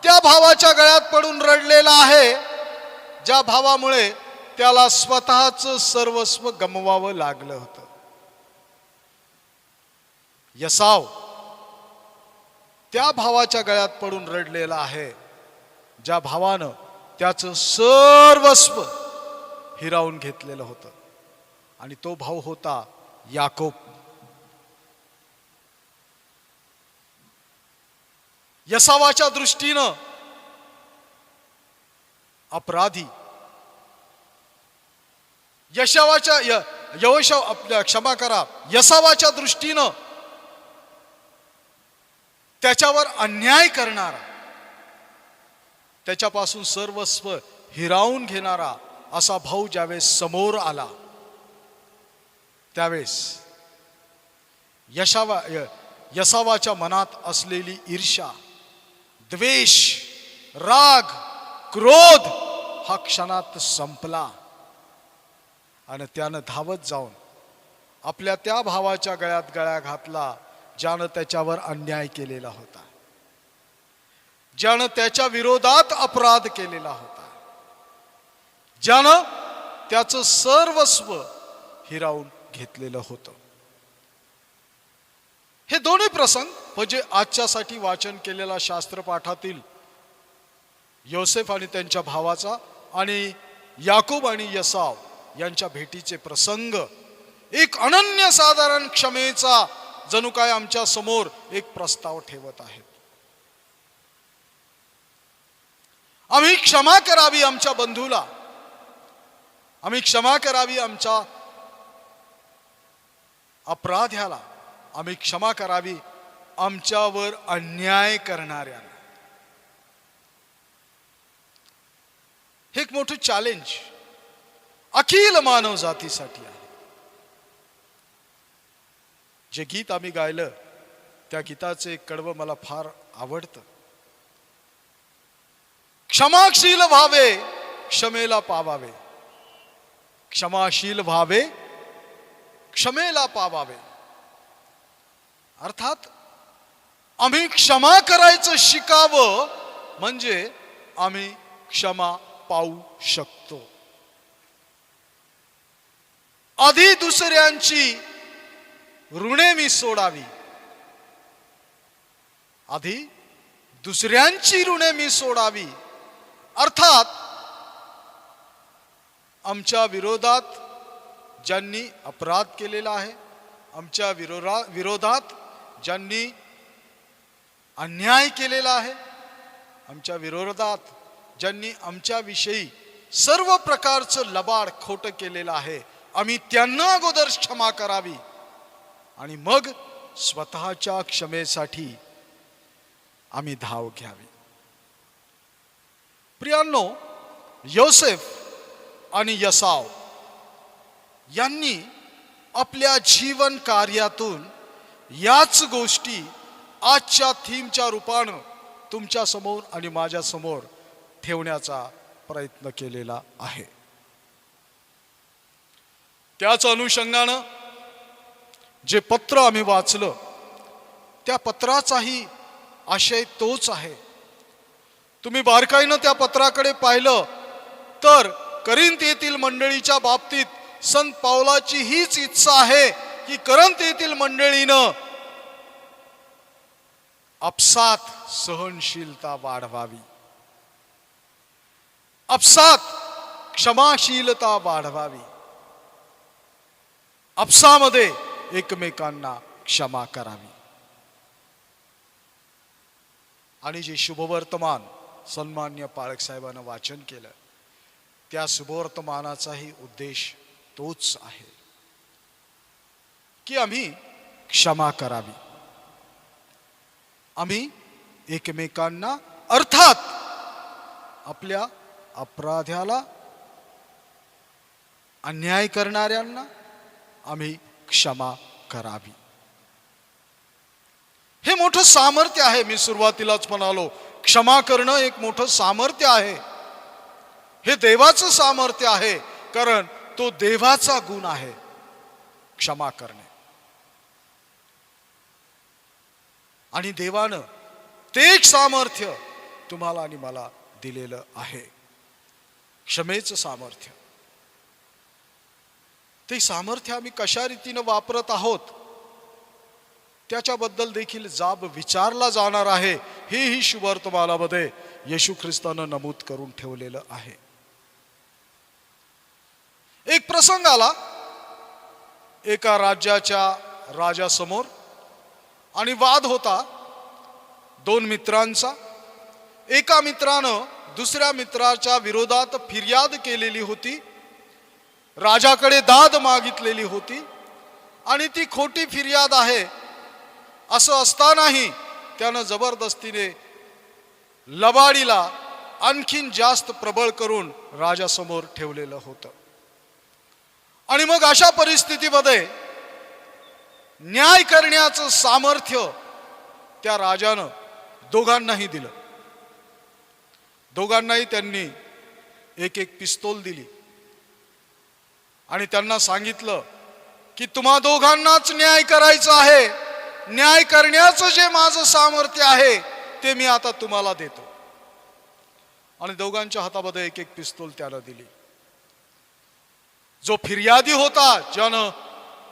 त्या भावाच्या गळ्यात पडून रडलेला आहे ज्या भावामुळे त्याला स्वतःचं सर्वस्व गमवावं लागलं होतं. एसाव त्या भावाच्या गळ्यात पडून रडलेला आहे ज्या भावानं त्याचं सर्वस्व हिरावून घेतलेलं होतं. आणि तो भाऊ होता याकोब. एसावाच्या दृष्टीनं अपराधी, एसावाच्या दृष्टीनं त्याच्यावर अन्याय करणारा, त्याच्यापासून सर्वस्व हिरावून घेणारा असा भाऊ ज्यावेळेस समोर आला, त्यावेळेस एसावाच्या मनात असलेली ईर्ष्या, द्वेष, राग, क्रोध हा क्षणात संपला. आणि त्यानं धावत जाऊन आपल्या त्या भावाच्या गळ्यात गळा घातला ज्यानं त्याच्यावर अन्याय केलेला होता, ज्यानं त्याच्या विरोधात अपराध केलेला होता, ज्यानं त्याचं सर्वस्व हिरावून घेतलेलं होतं. हे दोन्ही प्रसंग म्हणजे आजच्यासाठी वाचन केलेला शास्त्रपाठातील योसेफ आणि त्यांच्या भावाचा आणि याकूब आणि एसाव यांच्या भेटीचे प्रसंग एक अनन्यसाधारण क्षमेचा जणू काय आमच्या समोर एक प्रस्ताव ठेवत आहेत. आम्ही क्षमा करावी आमच्या बंधूला, आम्ही क्षमा करावी आमच्या अपराध्याला, आम्ही क्षमा करावी आमच्यावर अन्याय करणाऱ्याला. हे एक मोठं चॅलेंज अखिल मानव जातीसाठी आहे. जे गीत आम्ही गायलं त्या गीताचे एक कडवं मला फार आवडतं. क्षमाशील व्हावे क्षमेला पावावे, क्षमाशील व्हावे क्षमेला पावावे. अर्थात आम्ही क्षमा करायचं शिकावं म्हणजे आम्ही क्षमा पाहू शकतो. आधी दुसऱ्यांची ऋणे मी सोडावी, आधी दुसऱ्यांची ऋणे मी सोडावी. अर्थात आमच्या विरोधात ज्यांनी अपराध केलेला आहे, आमच्या विरोधात ज्यांनी अन्याय केलेला आहे, आमच्या विरोधात ज्यांनी आमच्याविषयी सर्व प्रकारचं लबाड खोटं केलेलं आहे, आम्ही त्यांना अगोदर क्षमा करावी आणि मग स्वतःच्या क्षमेसाठी आम्ही धाव घ्यावी. प्रियांनो, योसेफ आणि यसाव यांनी आपल्या जीवन कार्यातून याच गोष्टी आजच्या थीमच्या रूपानं तुमच्या समोर आणि माझ्या समोर ठेवण्याचा प्रयत्न केलेला आहे. त्याच अनुषंगानं जे पत्र आम्ही वाचलं त्या पत्राचाही आशय तोच आहे. तुम्ही बारकाईनं त्या पत्राकडे पाहिलं तर करिंथ येथील मंडळीच्या बाबतीत संत पावलाची हीच इच्छा आहे की करिंथ येथील मंडळीनं आपसात सहनशीलता वाढवावी, आपसात क्षमाशीलता वाढवावी, आपसामध्ये एकमेकांना क्षमा करावी. आणि जे शुभवर्तमान सन्मान्य पाळक साहेबांना वाचन केलं त्या शुभवर्तमानाचाही उद्देश तोच आहे की आम्ही क्षमा करावी, आम्ही एकमेकांना अर्थात आपल्या अपराध्याला, अन्याय करणाऱ्यांना आम्ही क्षमा करावी. हे मोठं सामर्थ्य आहे. मी सुरुवातीलाच म्हणालो क्षमा करणं एक मोठं सामर्थ्य आहे. हे देवाचं सामर्थ्य आहे, कारण तो देवाचा गुण आहे क्षमा करणे. आणि देवानं ते एक सामर्थ्य तुम्हाला आणि मला दिलेलं आहे, क्षमेचं सामर्थ्य. ते सामर्थ्य आम्ही कशा रीतीनं वापरत आहोत त्याच्याबद्दल देखील जाब विचारला जाणार आहे. हेही शुभवर्तमानामध्ये येशू ख्रिस्तानं नमूद करून ठेवलेलं आहे. एक प्रसंग आला एका राज्याच्या राजासमोर आणि वाद होता दोन मित्रांचा. एका मित्रानं दुसऱ्या मित्राच्या विरोधात फिर्याद केलेली होती, राजाकडे दाद मागितलेली होती आणि ती खोटी फिर्याद आहे असं असतानाही त्यानं जबरदस्तीने लबाडीला आणखीन जास्त प्रबळ करून राजासमोर ठेवलेलं होतं. आणि मग अशा परिस्थितीमध्ये न्याय करण्याचं सामर्थ्य त्या राजानं दोघांनाही दिलं. दोघांनाही त्यांनी एक एक पिस्तूल दिली आणि त्यांना सांगितलं की तुम्हा दोघांनाच न्याय करायचा आहे, न्याय करण्याचं जे माझं सामर्थ्य आहे ते मी आता तुम्हाला देतो. आणि दोघांच्या हातामध्ये एक एक पिस्तूल त्याला दिली. जो फिर्यादी होता, ज्यानं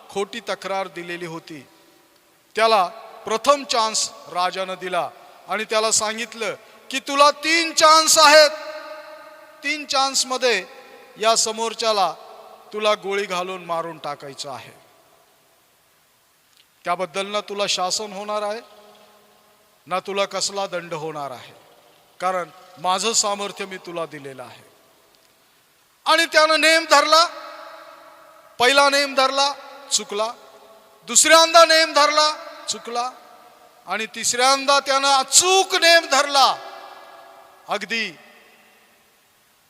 खोटी तक्रार दिलेली होती, त्याला प्रथम चान्स राजानं दिला आणि त्याला सांगितलं की तुला 3 चान्स आहेत, 3 चान्स मध्ये या समोरच्याला तुला गोळी घालून मारून टाकायचं आहे. त्याबद्दल ना तुला शासन होणार आहे ना तुला कसला दंड होणार आहे, कारण माझं सामर्थ्य मी तुला दिलेलं आहे. आणि त्यानं नेम धरला. पहिला नेम धरला, चुकला. दुसऱ्यांदा नेम धरला, चुकला. आणि तिसऱ्यांदा त्यानं अचूक नेम धरला. अगदी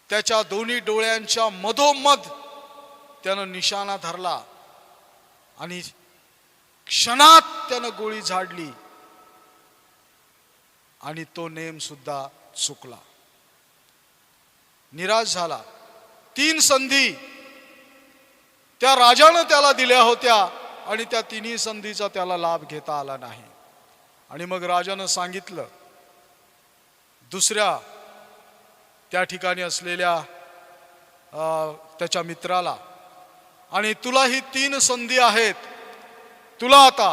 त्याच्या दोन्ही डोळ्यांच्या मधोमध त्यानं निशाणा धरला आणि क्षणात त्यानं गोळी झाडली आणि तो नेम सुद्धा चुकला. निराश झाला. 3 संधी त्या राजानं त्याला दिल्या होत्या आणि त्या तिन्ही संधीचा त्याला लाभ घेता आला नाही. आणि मग राजानं सांगितलं दुसऱ्या त्या ठिकाणी असलेल्या त्याच्या मित्राला, आणि तुला ही 3 संधी आहेत, तुला आता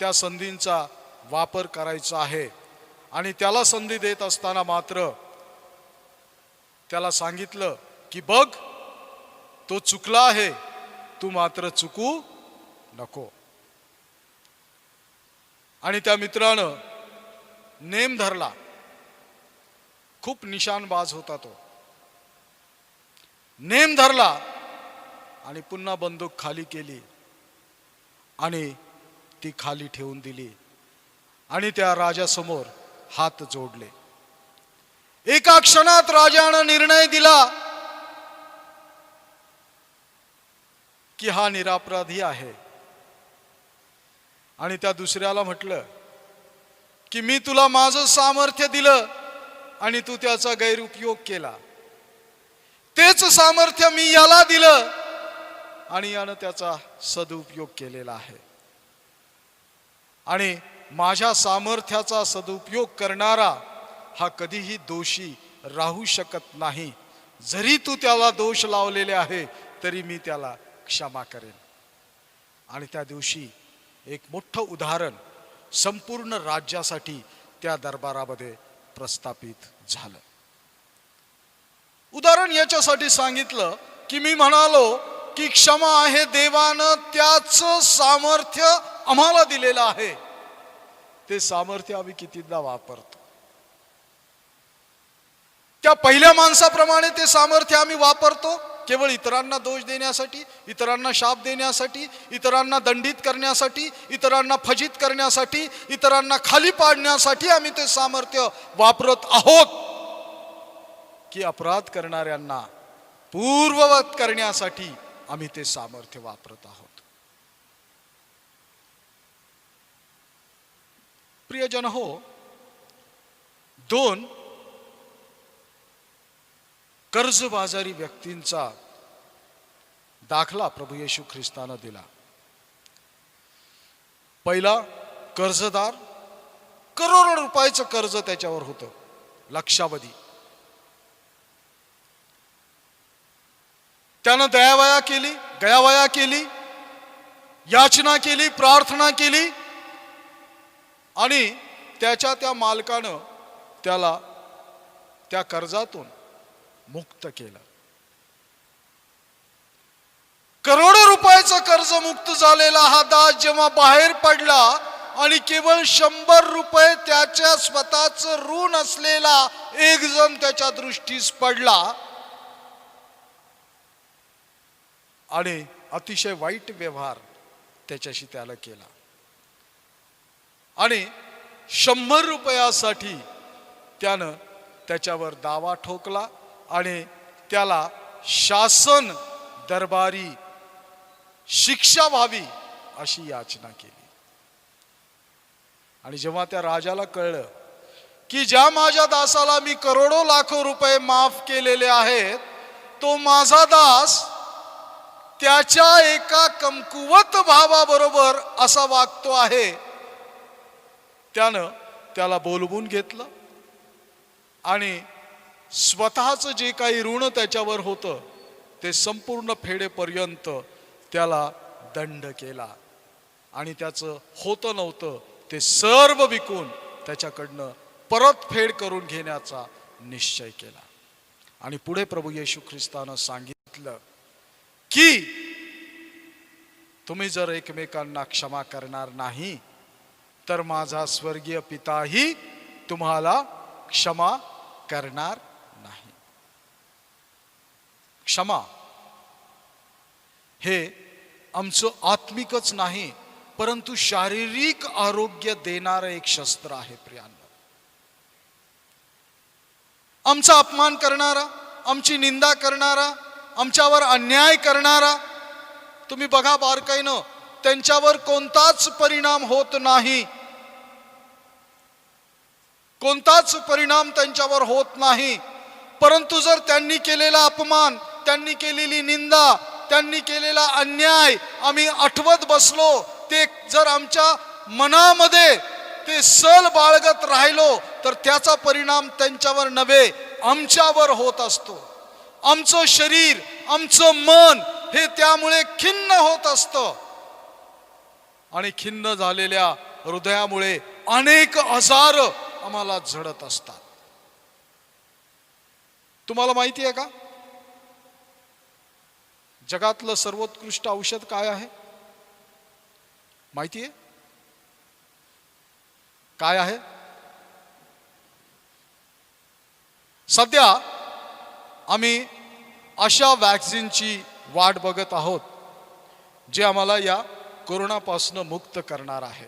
त्या संधींचा वापर करायचा आहे. आणि त्याला संधी देत असताना मात्र त्याला सांगितलं की बघ, तो चुकला आहे, तू मात्र चुकू नको. आणि त्या मित्रानं नेम धरला. खूप निशाणबाज होता तो. नेम धरला आणि पुन्हा बंदूक खाली केली आणि ती खाली ठेवून दिली आणि त्या राजासमोर हात जोडले. एका क्षणात राजानं निर्णय दिला की हा निरपराधी आहे. आणि त्या दुसऱ्याला म्हटलं की मी तुला माझं सामर्थ्य दिलं आणि तू त्याचा गैरउपयोग केला. तेच सामर्थ्य मी याला दिलं आणि यानं त्याचा सदुपयोग केलेला आहे. आणि माझ्या सामर्थ्याचा सदुपयोग करणारा हा कधीही दोषी राहू शकत नाही. जरी तू त्याला दोष लावलेले आहे तरी मी त्याला क्षमा करेन. आणि त्या दिवशी एक मोठं उदाहरण संपूर्ण राज्यासाठी त्या दरबारामध्ये प्रस्थापित झालं. उदाहरण याच्यासाठी सांगितलं की मी म्हणालो की क्षमा आहे देवानं त्याच सामर्थ्य आम्हाला दिलेलं आहे. ते सामर्थ्य आम्ही कितीदा वापरतो. त्या पहिल्या माणसाप्रमाणे ते सामर्थ्य आम्ही वापरतो केवळ इतरांना दोष देण्यासाठी, इतरांना शाप देण्यासाठी, इतरांना दंडित करण्यासाठी, इतरांना फजित करण्यासाठी, इतरांना खाली पाडण्यासाठी आम्ही ते सामर्थ्य वापरत आहोत की अपराध करणाऱ्यांना पूर्ववत करण्यासाठी आम्ही ते सामर्थ्य वापरत आहोत. प्रियजन हो, 2 कर्जबाजारी व्यक्तींचा दाखला प्रभू येशू ख्रिस्तानं दिला. पहिला कर्जदार, करोडो रुपयाचं कर्ज त्याच्यावर होतं, लक्षावधी. त्यानं दयावया केली, गयावया केली, याचना केली, प्रार्थना केली आणि त्याच्या त्या मालकानं त्याला त्या कर्जातून मुक्त केलं. करोडो रुपयाचं कर्ज मुक्त झालेला हा दास जेव्हा बाहेर पडला आणि केवळ 100 रुपये त्याच्या स्वतःच ऋण असलेला एक जण त्याच्या दृष्टीस पडला आणि अतिशय वाईट व्यवहार त्याच्याशी त्याला केला आणि 100 रुपयासाठी त्यानं त्याच्यावर दावा ठोकला आणि त्याला शासन दरबारी शिक्षा व्हावी अशी याचना केली. आणि जेव्हा त्या राजाला कळलं की ज्या माझ्या दासाला मी करोडो लाखो रुपये माफ केलेले आहेत, तो माझा दास त्याच्या एका कमकुवत भावाबरोबर असा वागतो आहे, त्यानं त्याला बोलवून घेतलं आणि स्वतःचं जे काही ऋण त्याच्यावर होतं ते संपूर्ण फेडेपर्यंत त्याला दंड केला आणि त्याचं होतं नव्हतं ते सर्व विकून त्याच्याकडनं परतफेड करून घेण्याचा निश्चय केला. आणि पुढे प्रभू येशू ख्रिस्तानं सांगितलं की तुम्ही जर एकमेकांना क्षमा करणार नाही तर माझा स्वर्गीय पिताही तुम्हाला क्षमा करणार नाही. क्षमा हे आमचं आत्मिकच नाही, परंतु शारीरिक आरोग्य देणारं एक शस्त्र आहे प्रियांनो. आमचा अपमान करणारा, आमची निंदा करणारा, आमच्यावर अन्याय करणारा, तुम्ही बघा बारकाईनं, त्यांच्यावर कोणताच परिणाम होत नाही. कोणताच परिणाम त्यांच्यावर होत नाही. परंतु जर त्यांनी केलेला अपमान, त्यांनी केलेली निंदा, त्यांनी केलेला अन्याय आम्ही आठवत बसलो, ते जर आमच्या मनामध्ये ते सल बाळगत राहिलो, तर त्याचा परिणाम त्यांच्यावर नव्हे आमच्यावर होत असतो. आमचं शरीर, आमचं मन हे त्यामुळे खिन्न होत असतं. आणि खिन्न झालेल्या हृदयामुळे अनेक आजार आम्हाला झडत असतात. तुम्हाला माहिती आहे का, जगातलं सर्वोत्कृष्ट औषध काय आहे? माहिती आहे काय आहे? सध्या आम्ही अशा वॅक्सिनची वाट बघत आहोत जे आम्हाला या कोरोनापासून मुक्त करणार आहे.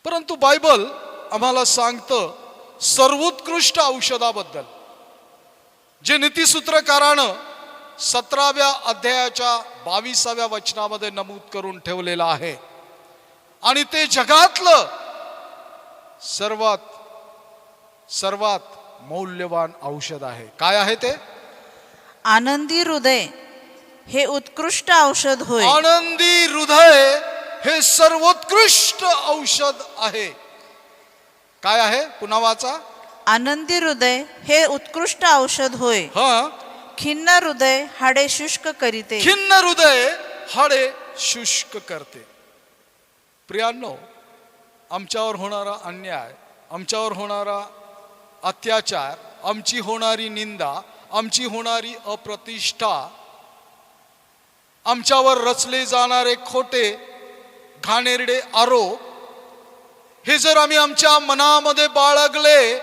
परंतु बायबल आम्हाला सांगतं सर्वोत्कृष्ट औषधाबद्दल, जे नीतिसूत्रकारानं 17व्या अध्यायाच्या 22व्या वचनामध्ये नमूद करून ठेवलेलं आहे. आणि ते जगातलं सर्वात मौल्यवान औषध आहे. काय आहे ते? आनंदी हृदय हे उत्कृष्ट औषध होय. आनंदी हृदय हे सर्वोत्कृष्ट औषध आहे. काय आहे? पुन्हा वाचा. आनंदी हृदय हे उत्कृष्ट औषध होय. हा, खिन्न हृदय हाडे शुष्क करीते. खिन्न हृदय हाडे शुष्क करते. प्रियांनो, आमच्यावर होणारा अन्याय, आमच्यावर होणारा अत्याचार, आमची होणारी निंदा, आमची होणारी अप्रतिष्ठा, आमच्यावर रचले जाणारे खोटे घाणेरडे आरोप, हे जर आम्ही आमच्या मनामध्ये बाळगले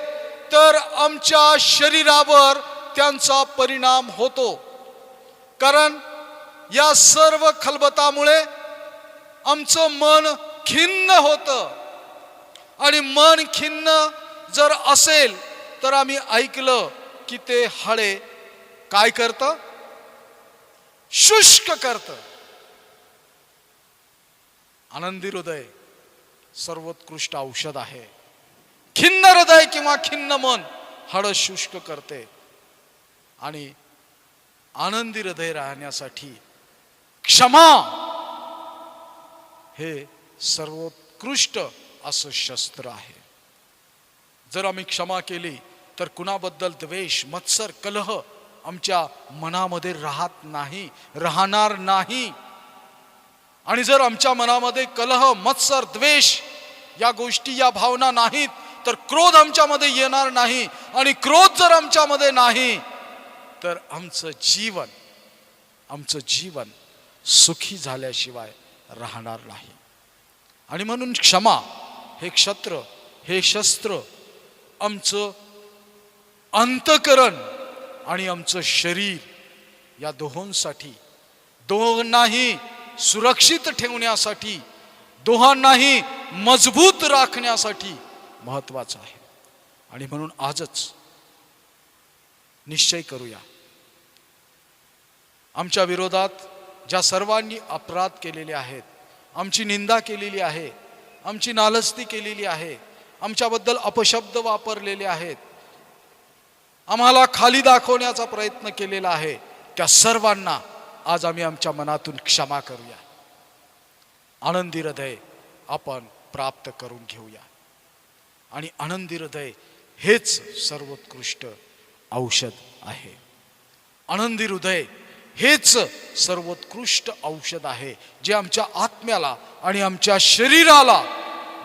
तर आमच्या शरीरावर त्यांचा परिणाम होतो. कारण या सर्व खलबतामुळे आमचं मन खिन्न होतं. आणि मन खिन्न जर असेल तर आम्ही ऐकलं की ते हाडे काय करतं? शुष्क करतं. आनंदी हृदय सर्वोत्कृष्ट औषध आहे. खिन्न हृदय किंवा खिन्न मन हाड शुष्क करते. आणि आनंदी हृदय राहण्यासाठी क्षमा हे सर्वोत्कृष्ट असं शस्त्र आहे. जर आम्ही क्षमा केली तर कुणाबद्दल द्वेष, मत्सर, कलह आमच्या मनामध्ये राहणार नाही. आणि जर आमच्या मनामध्ये कलह, मत्सर, द्वेष या गोष्टी, या भावना नाहीत, तर क्रोध आमच्यामध्ये येणार नाही. आणि क्रोध जर आमच्यामध्ये नाही तर आमचं जीवन सुखी झाल्याशिवाय राहणार नाही. आणि म्हणून क्षमा हे शस्त्र आमचं अंतःकरण आणि आमचं शरीर या दोहोंनाही सुरक्षित ठेवण्यासाठी, दोहांनाही मजबूत राखण्यासाठी महत्वाचं आहे. आणि म्हणून आजच निश्चय करूया, आमच्या विरोधात ज्या सर्वांनी अपराध केलेले आहेत, आमची निंदा केलेली आहे, आमची नालस्ती केलेली आहे, आमच्याबद्दल अपशब्द वापरलेले आहेत, आम्हाला खाली दाखवण्याचा प्रयत्न केलेला आहे, त्या सर्वांना आज आम्ही आमच्या मनातून क्षमा करूया. आनंदी हृदय आपण प्राप्त करून घेऊया. आणि आनंदी हृदय हेच सर्वोत्कृष्ट औषध आहे. आनंदी हृदय हेच सर्वोत्कृष्ट औषध आहे, जे आमच्या आत्म्याला आणि आमच्या शरीराला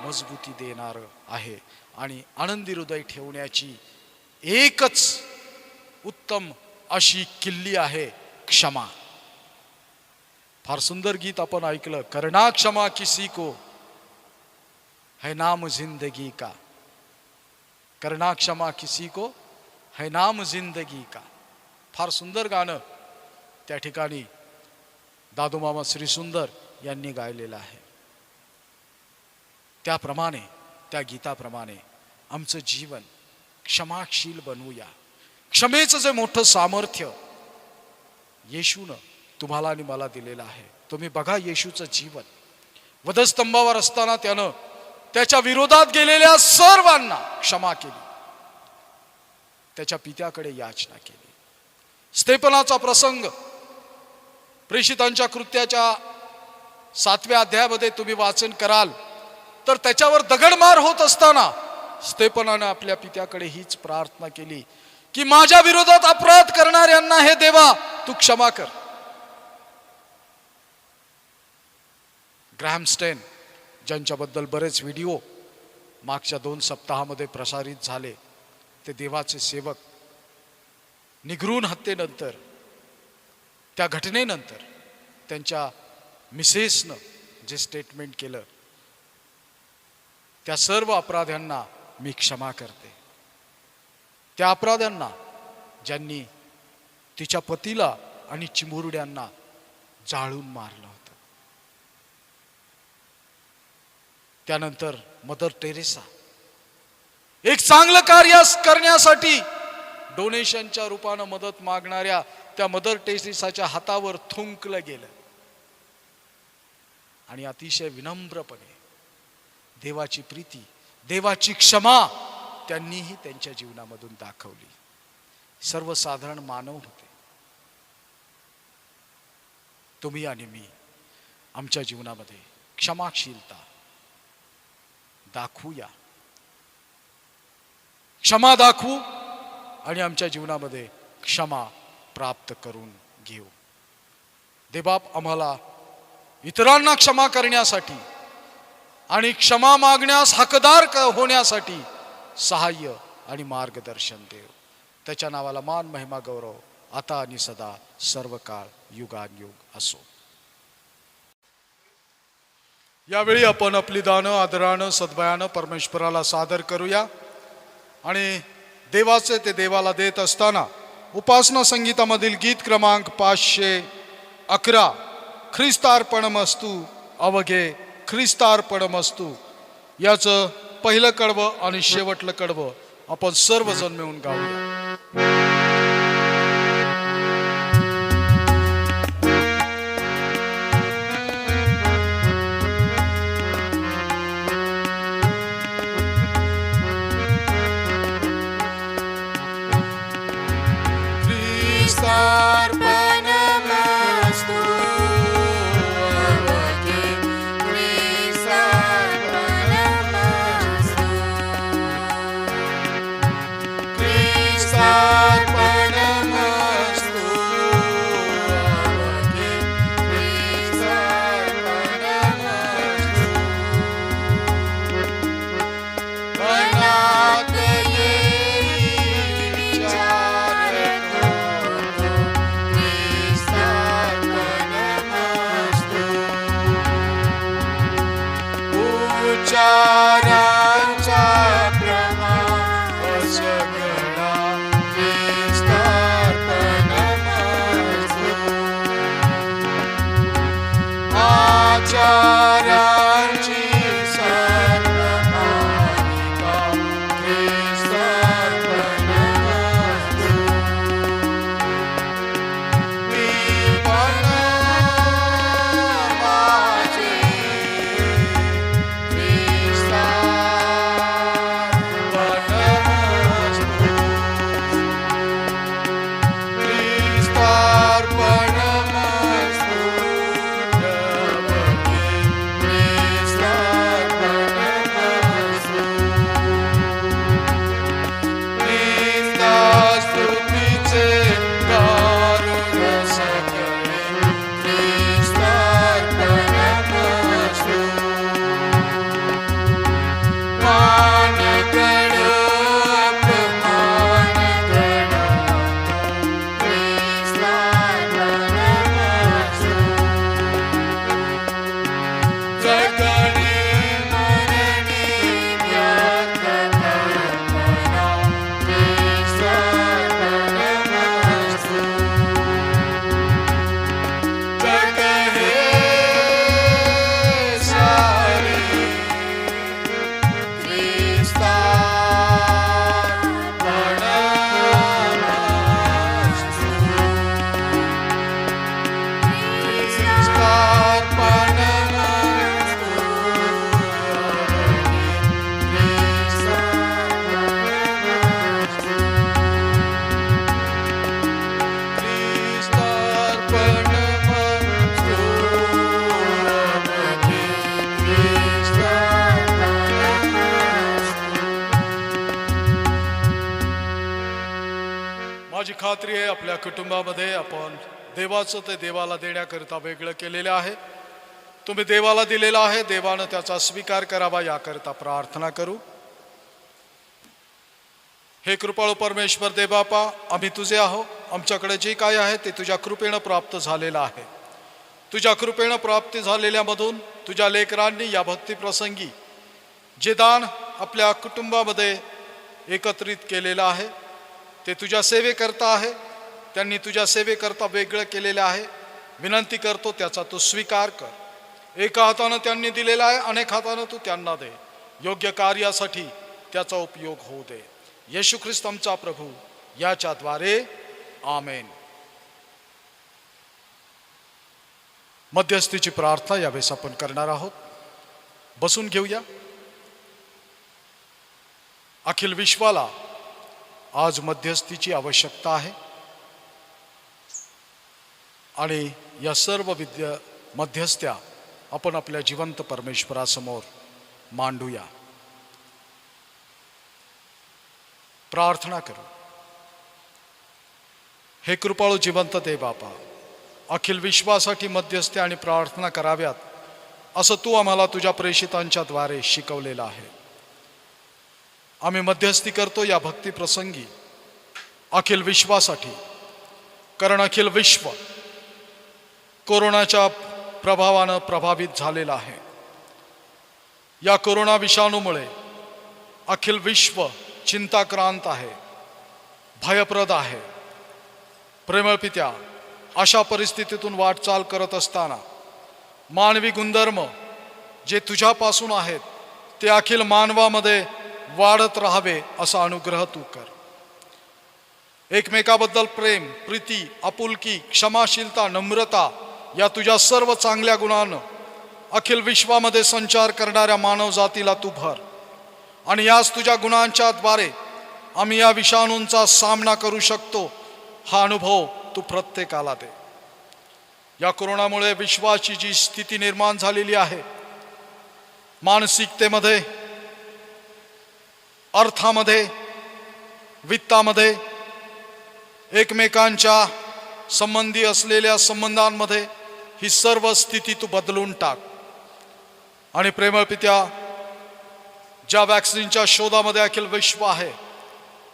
मजबूती देणार आहे. आणि आनंदी हृदय ठेवण्याची एकच उत्तम अशी किल्ली आहे क्षमा. फार सुंदर गीत आपण ऐकलं, करना क्षमा किसी को है नाम जिंदगी का. करना क्षमा किसी को है नाम जिंदगी का. फार सुंदर गाणं त्या ठिकाणी दादूमामा श्री सुंदर यांनी गायलेलं आहे. त्याप्रमाणे त्या गीताप्रमाणे आमचं जीवन क्षमाशील बनवूया. क्षमेचं जे मोठं सामर्थ्य येशूनं तुम्हाला आणि मला दिलेलं आहे. तुम्ही बघा येशूचं जीवन. वधस्तंभावर असताना त्यानं त्याच्या विरोधात गेलेल्या सर्वांना क्षमा केली. त्याच्या पित्याकडे याचना केली. स्तेफनाचा प्रसंग प्रेषितांच्या कृत्याच्या 7व्या अध्यायामध्ये तुम्ही वाचन कराल तर त्याच्यावर दगडमार होत असताना स्तेफनानं आपल्या पित्याकडे हीच प्रार्थना केली की माझ्या विरोधात अपराध करणाऱ्यांना हे देवा तू क्षमा कर. ग्रॅहम स्टेन ज्यांच्याबद्दल बरेच व्हिडिओ मागच्या 2 सप्ताहामध्ये प्रसारित झाले, ते देवाचे सेवक निगरून हत्येनंतर, त्या घटनेनंतर त्यांच्या मिसेसनं जे स्टेटमेंट केलं, त्या सर्व अपराध्यांना मी क्षमा करते. त्या अपराध्यांना ज्यांनी तिच्या पतीला आणि चिमुरड्यांना जाळून मारलं होतं. त्यानंतर मदर टेरेसा एक चांगलं कार्य करण्यासाठी डोनेशनच्या रूपानं मदत मागणाऱ्या त्या मदर टेरेसाच्या हातावर थुंकलं गेलं आणि अतिशय विनम्रपणे देवाची प्रीती, देवाची क्षमा त्यांनीही त्यांच्या जीवनामधून दाखवली. सर्वसाधारण मानव होते. तुम्ही आणि मी आमच्या जीवनामध्ये क्षमाशीलता दाखवूया. क्षमा दाखवू आणि आमच्या जीवनामध्ये क्षमा प्राप्त करून घेऊ. देवबाप आम्हाला इतरांना क्षमा करण्यासाठी आणि क्षमा मागण्यास हकदार होण्यासाठी सहाय्य आणि मार्गदर्शन देव. त्याच्या नावाला मान, महिमा, गौरव आता आणि सदा सर्व काळ युगानुयुग असो. यावेळी आपण आपली दानं आदरानं सद्भयानं परमेश्वराला सादर करूया आणि देवाचे ते देवाला देत असताना उपासना संगीतामधील गीत क्रमांक 511 ख्रिस्तार्पणमस्तु अवघे ख्रिस्तार्पणमस्तु याचं पहिलं कडवं आणि शेवटलं कडवं आपण सर्वजण मिळून गाऊया. ख्रिस्तार्पणमस्तु अवघे ख्रिस्तार्पणमस्तु ख्रिस्तार्पणमस्तु अवघे ख्रिस्तार्पणमस्तु मनात येई विचार उच्चारांचा प्रमाण सगळा माझी खात्री आहे आपल्या कुटुंबामध्ये आपण देवाचं ते देवाला देण्याकरिता वेगळं केलेलं आहे. तुम्ही देवाला दिलेला आहे, देवानं त्याचा स्वीकार करावा याकरिता प्रार्थना करू. हे कृपाळू परमेश्वर देवबापा, आम्ही तुझे आहो. आमच्याकडे जे काय आहे ते तुझ्या कृपेनं प्राप्त झालेलं आहे. तुझ्या कृपेनं प्राप्ती झालेल्यामधून तुझ्या लेकरांनी या भक्तिप्रसंगी जे दान आपल्या कुटुंबामध्ये एकत्रित केलेलं आहे ते तुझ्या सेवेकरता आहे. त्यांनी तुझ्या सेवेकरता वेगळं केलेलं आहे. विनंती करतो त्याचा तू स्वीकार कर. एका हातानं त्यांनी दिलेला आहे, अनेक हातानं तू त्यांना दे. योग्य कार्यासाठी त्याचा उपयोग होऊ दे. येशू ख्रिस्त आमचा प्रभू याच्याद्वारे आमेन. मध्यस्थीची प्रार्थना यावेळेस आपण करणार आहोत. बसून घेऊया. अखिल विश्वाला आज मध्यस्थीची आवश्यकता आहे आणि या सर्व मध्यस्थ्या आपण आपल्या जिवंत परमेश्वरासमोर मांडूया. प्रार्थना करू. हे कृपाळू जिवंत देवबापा, अखिल विश्वासाठी मध्यस्थी आणि प्रार्थना कराव्यात असं तू आम्हाला तुझ्या प्रेषितांच्या द्वारे शिकवलेलं आहे. आम्ही मध्यस्थी करतो या भक्ती प्रसंगी अखिल विश्वासाठी, कारण अखिल विश्व कोरोनाच्या प्रभावानं प्रभावित झालेलं आहे. या कोरोना विषाणूमुळे अखिल विश्व चिंताक्रांत आहे, भयप्रद आहे. प्रेमळ पित्या, अशा परिस्थितीतून वाटचाल करत असताना मानवी गुणधर्म जे तुझ्यापासून आहेत ते अखिल मानवामध्ये वाढत राहावे असा अनुग्रह तू कर. एकमेकाबद्दल प्रेम, प्रीती, आपुलकी, क्षमाशीलता, नम्रता या तुझ्या सर्व चांगल्या गुणांनं अखिल विश्वामध्ये संचार करणाऱ्या मानव जातीला तू भर आणि याच तुझ्या गुणांच्या द्वारे आम्ही या विषाणूंचा सामना करू शकतो हा अनुभव तू प्रत्येकाला दे. या कोरोनामुळे विश्वाची जी स्थिती निर्माण झालेली आहे, मानसिकतेमध्ये, अर्थामध्ये, वित्तामध्ये, एकमेकांच्या संबंधी असलेल्या संबंधांमध्ये ही सर्व स्थिती तू बदलून टाक. आणि प्रेमळ पित्या, ज्या वॅक्सिनच्या शोधामध्ये अखिल विश्व आहे,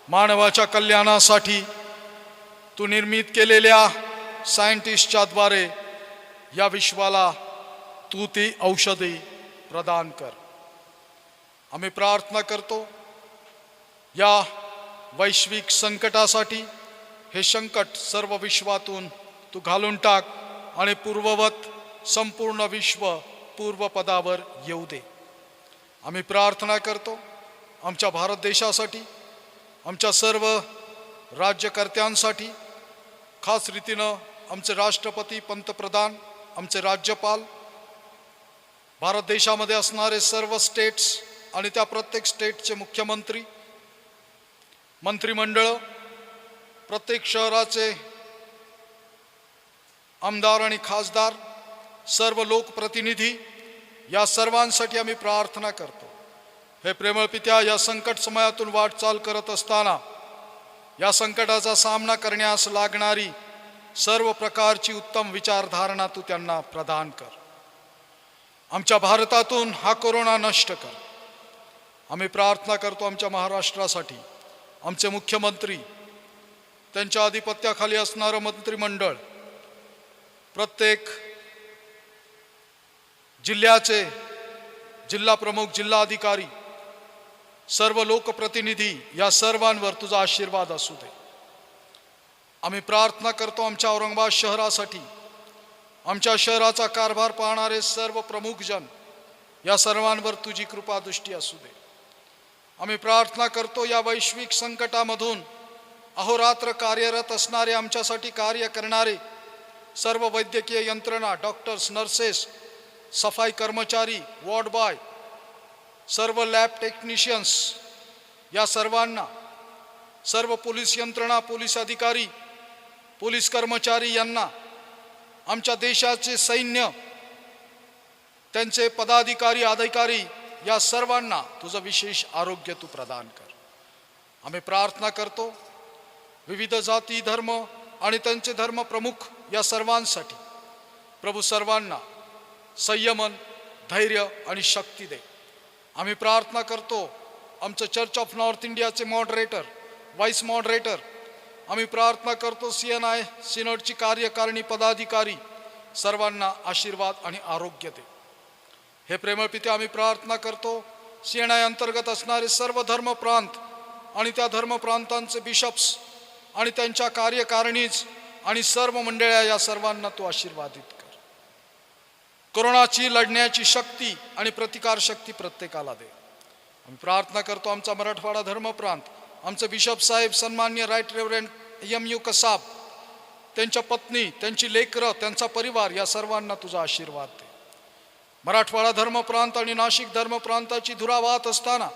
मानवाच्या कल्याणासाठी तू निर्मित केलेल्या सायंटिस्टच्या द्वारे या विश्वाला तू ती औषधी प्रदान कर. आम्ही प्रार्थना करतो या वैश्विक संकटासाठी. हे संकट सर्व विश्वातून तू घालून टाक आणि पूर्ववत संपूर्ण विश्व पूर्वपदावर येऊ दे. आम्ही प्रार्थना करतो आमच्या भारत देशासाठी, आमच्या सर्व राज्यकर्त्यांसाठी, खास रीतीनं आमचे राष्ट्रपती, पंतप्रधान, आमचे राज्यपाल, भारत देशामध्ये असणारे सर्व स्टेट्स आणि त्या प्रत्येक स्टेटचे मुख्यमंत्री, मंत्रिमंडळ, प्रत्येक शहराचे आमदार आणि खासदार, सर्व लोकप्रतिनिधी, या सर्वांसाठी आम्ही प्रार्थना करतो. हे प्रेमळ पित्या, या संकट समयातून वाटचाल करत असताना या संकटाचा सामना करण्यास लागणारी सर्व प्रकारची उत्तम विचारधारणा तू त्यांना प्रदान कर. आमच्या भारतातून हा कोरोना नष्ट कर. आम्ही प्रार्थना करतो आमच्या महाराष्ट्रासाठी, आमचे मुख्यमंत्री, त्यांच्या आधिपत्याखाली असणारं मंत्रिमंडळ, प्रत्येक जिल्ह्याचे जिल्हा प्रमुख, जिल्हा अधिकारी, सर्व लोकप्रतिनिधी, या सर्वांवर तुझा आशीर्वाद असू दे. आम्ही प्रार्थना करतो आमच्या औरंगाबाद शहरासाठी, आमच्या शहराचा कारभार पाहणारे सर्व प्रमुख जन, या सर्वांवर तुझी कृपा दृष्टी असू दे. आम्ही प्रार्थना करतो या वैश्विक संकटामधून अहोरात्र कार्यरत असणारे, आमच्यासाठी कार्य करणारे सर्व वैद्यकीय यंत्रणा, डॉक्टर्स, नर्सेस, सफाई कर्मचारी, वॉर्ड बॉय, सर्व लॅब टेक्निशियन्स, या सर्वांना, सर्व पोलीस यंत्रणा, पोलीस अधिकारी, पोलीस कर्मचारी यांना, आमच्या देशाचे सैन्य, त्यांचे पदाधिकारी, अधिकारी, या सर्वांना तुझं विशेष आरोग्य तू प्रदान कर. आम्ही प्रार्थना करतो विविध जाती धर्म आणि त्यांचे धर्म प्रमुख या सर्वांसाठी प्रभू सर्वांना संयमन, धैर्य आणि शक्ती दे. आम्ही प्रार्थना करतो आमचं चर्च ऑफ नॉर्थ इंडियाचे मॉडरेटर, व्हाईस मॉडरेटर, आम्ही प्रार्थना करतो CNI सिनोडची कार्यकारिणी पदाधिकारी, सर्वांना आशीर्वाद आणि आरोग्य दे. हे प्रेमळ पिते, आम्ही प्रार्थना करतो CNI अंतर्गत असणारे सर्व धर्म प्रांत आणि त्या धर्म प्रांतांचे बिशप्स आणि त्यांच्या कार्यकारिणीज आणि सर्व मंडळ्या, या सर्वांना तू आशीर्वादित कर. कोरोनाची लढण्याची शक्ती आणि प्रतिकार शक्ती प्रत्येकाला दे. आम्ही प्रार्थना करतो आमचा मराठवाडा धर्म प्रांत, आमचे बिशप साहेब सन्मान्य राईट रेव्हरंड MU कसाब, त्यांच्या पत्नी, त्यांची लेकरं, त्यांचा परिवार, या सर्वांना तुझा आशीर्वाद दे. मराठवाडा धर्म प्रांत आणि नाशिक धर्म प्रांताची धुरा वाहत असताना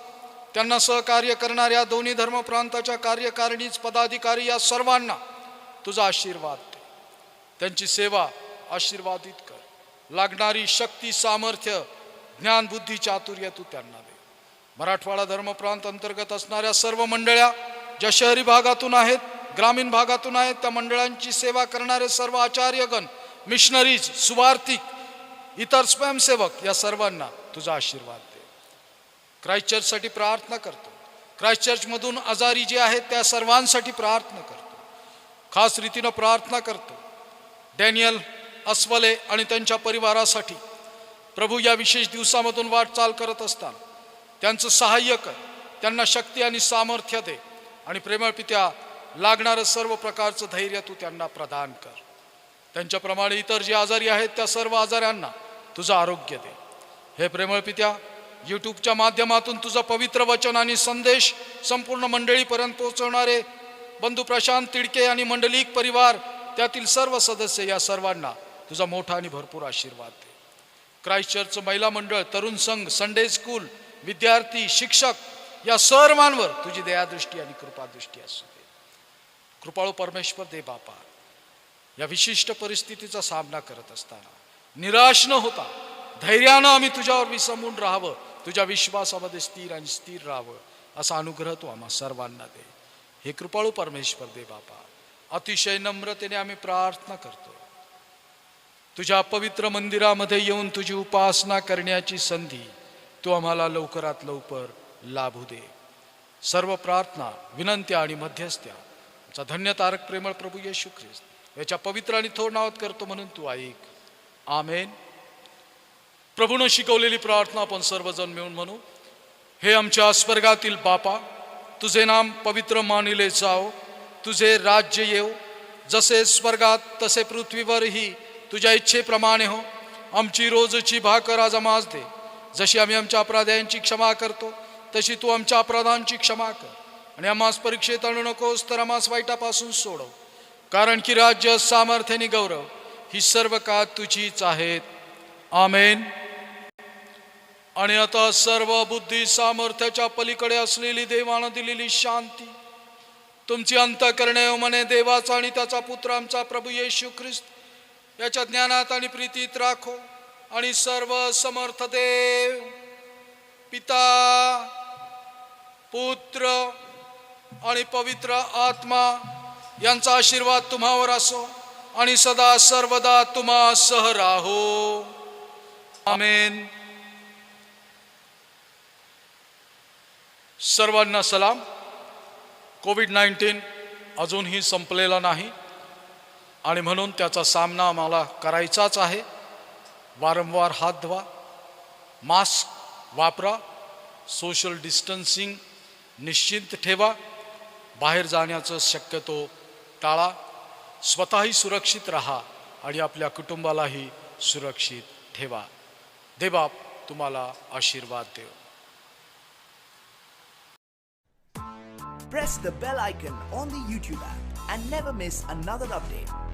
त्यांना सहकार्य करणाऱ्या दोन्ही धर्म प्रांताच्या कार्यकारिणीच पदाधिकारी, या सर्वांना तुझा आशीर्वाद दे. त्यांची सेवा आशीर्वादित कर. लागणारी शक्ती, सामर्थ्य, ज्ञान, बुद्धी, चातुर्य तू त्यांना दे. मराठवाडा धर्म प्रांत अंतर्गत असणाऱ्या सर्व मंडळ्या ज्या शहरी भागातून आहेत, ग्रामीण भागातून आहेत, त्या मंडळांची सेवा करणारे सर्व आचार्यगण, मिशनरीज, सुवार्थिक, इतर स्वयंसेवक, या सर्वांना तुझा आशीर्वाद दे. क्राइस्ट चर्चसाठी प्रार्थना करतो. क्राइस्ट चर्चमधून आजारी जे आहेत त्या सर्वांसाठी प्रार्थना करतो. खास रीतीनं प्रार्थना करतो डॅनियल अस्वले आणि त्यांच्या परिवारासाठी. प्रभू, या विशेष दिवसामधून वाटचाल करत असताना त्यांचं सहाय्य कर, त्यांना शक्ती आणि सामर्थ्य दे आणि प्रेमळ पित्या लागणारं सर्व प्रकारचं धैर्य तू त्यांना प्रदान कर. त्यांच्याप्रमाणे इतर जे आजारी आहेत त्या सर्व आजाऱ्यांना तुझं आरोग्य दे. हे प्रेमळ पित्या, यूट्यूबच्या माध्यमातून तुझं पवित्र वचन आणि संदेश संपूर्ण मंडळीपर्यंत पोहोचवणारे बंधू प्रशांत तिडके आणि मंडलिक परिवार, त्यातील सर्व सदस्य, या सर्वांना तुझा मोठा आणि भरपूर आशीर्वाद दे. क्राइस्ट चर्चचं महिला मंडळ, तरुण संघ, संडे स्कूल, विद्यार्थी, शिक्षक, या सर्वांवर तुझी दयादृष्टी आणि कृपादृष्टी असू दे. कृपाळू परमेश्वर दे बापा, या विशिष्ट परिस्थितीचा सामना करत असताना निराश न होता धैर्यानं आम्ही तुझ्यावर विसंबून राहावं, तुझ्या विश्वासामध्ये स्थिर आणि स्थिर राहावं, असा अनुग्रह तू आम्हा सर्वांना दे. हे कृपाळू परमेश्वर दे बापा, अतिशय नम्रतेने आम्ही प्रार्थना करतो. तुझ्या पवित्र मंदिरामध्ये येऊन तुझी उपासना करण्याची संधी तू आम्हाला लवकरात लवकर लाभू दे. सर्व प्रार्थना, विनंत्या आणि मध्यस्थ्या आमचा धन्य तारक प्रेमळ प्रभू येशू ख्रिस्त याच्या पवित्र आणि थोर नावात करतो म्हणून तू ऐक. आमेन. प्रभूनं शिकवलेली प्रार्थना आपण सर्वजण मिळून म्हणू. हे आमच्या स्वर्गातील बापा, तुझे नाम पवित्र मानिले जाओ, तुझे राज्य येऊ, जसे स्वर्गात तसे पृथ्वीवरही तुझ्या इच्छेप्रमाणे हो. आमची रोजची भाकर आज आम्हास दे, जशी आम्ही आमच्या अपराध्यांची क्षमा करतो तशी तू आमच्या अपराधांची क्षमा कर, आणि आम्हास परीक्षेत आणू नकोस, तर आम्हास वाईटापासून सोडव, कारण की राज्य, सामर्थ्य आणि गौरव ही सर्व काळ तुझीच आहेत. आमेन. आणि आता सर्व बुद्धी सामर्थ्याच्या पलीकडे असलेली देवानं दिलेली शांती तुमची अंतःकरणे मने देवाचा आणि त्याचा पुत्र आमचा प्रभू येशू ख्रिस्त याच्या ज्ञानात आणि प्रीतीत राखो. आणि सर्व समर्थ देव, पिता, पुत्र आणि पवित्र आत्मा यांचा आशीर्वाद तुम्हावर असो आणि सदा सर्वदा तुम्हा सह राहो. आमेन. सर्वांना सलाम. कोविड-19 अजूनही संपलेला नाही आणि म्हणून त्याचा सामना आम्हाला करायचाच आहे. वारंवार हात धुवा, मास्क वापरा, सोशल डिस्टन्सिंग निश्चित ठेवा, बाहेर जाण्याचं शक्यतो टाळा, स्वतःही सुरक्षित राहा आणि आपल्या कुटुंबालाही सुरक्षित ठेवा. देवबाप तुम्हाला आशीर्वाद देव. Press the bell icon on the YouTube app and never miss another update.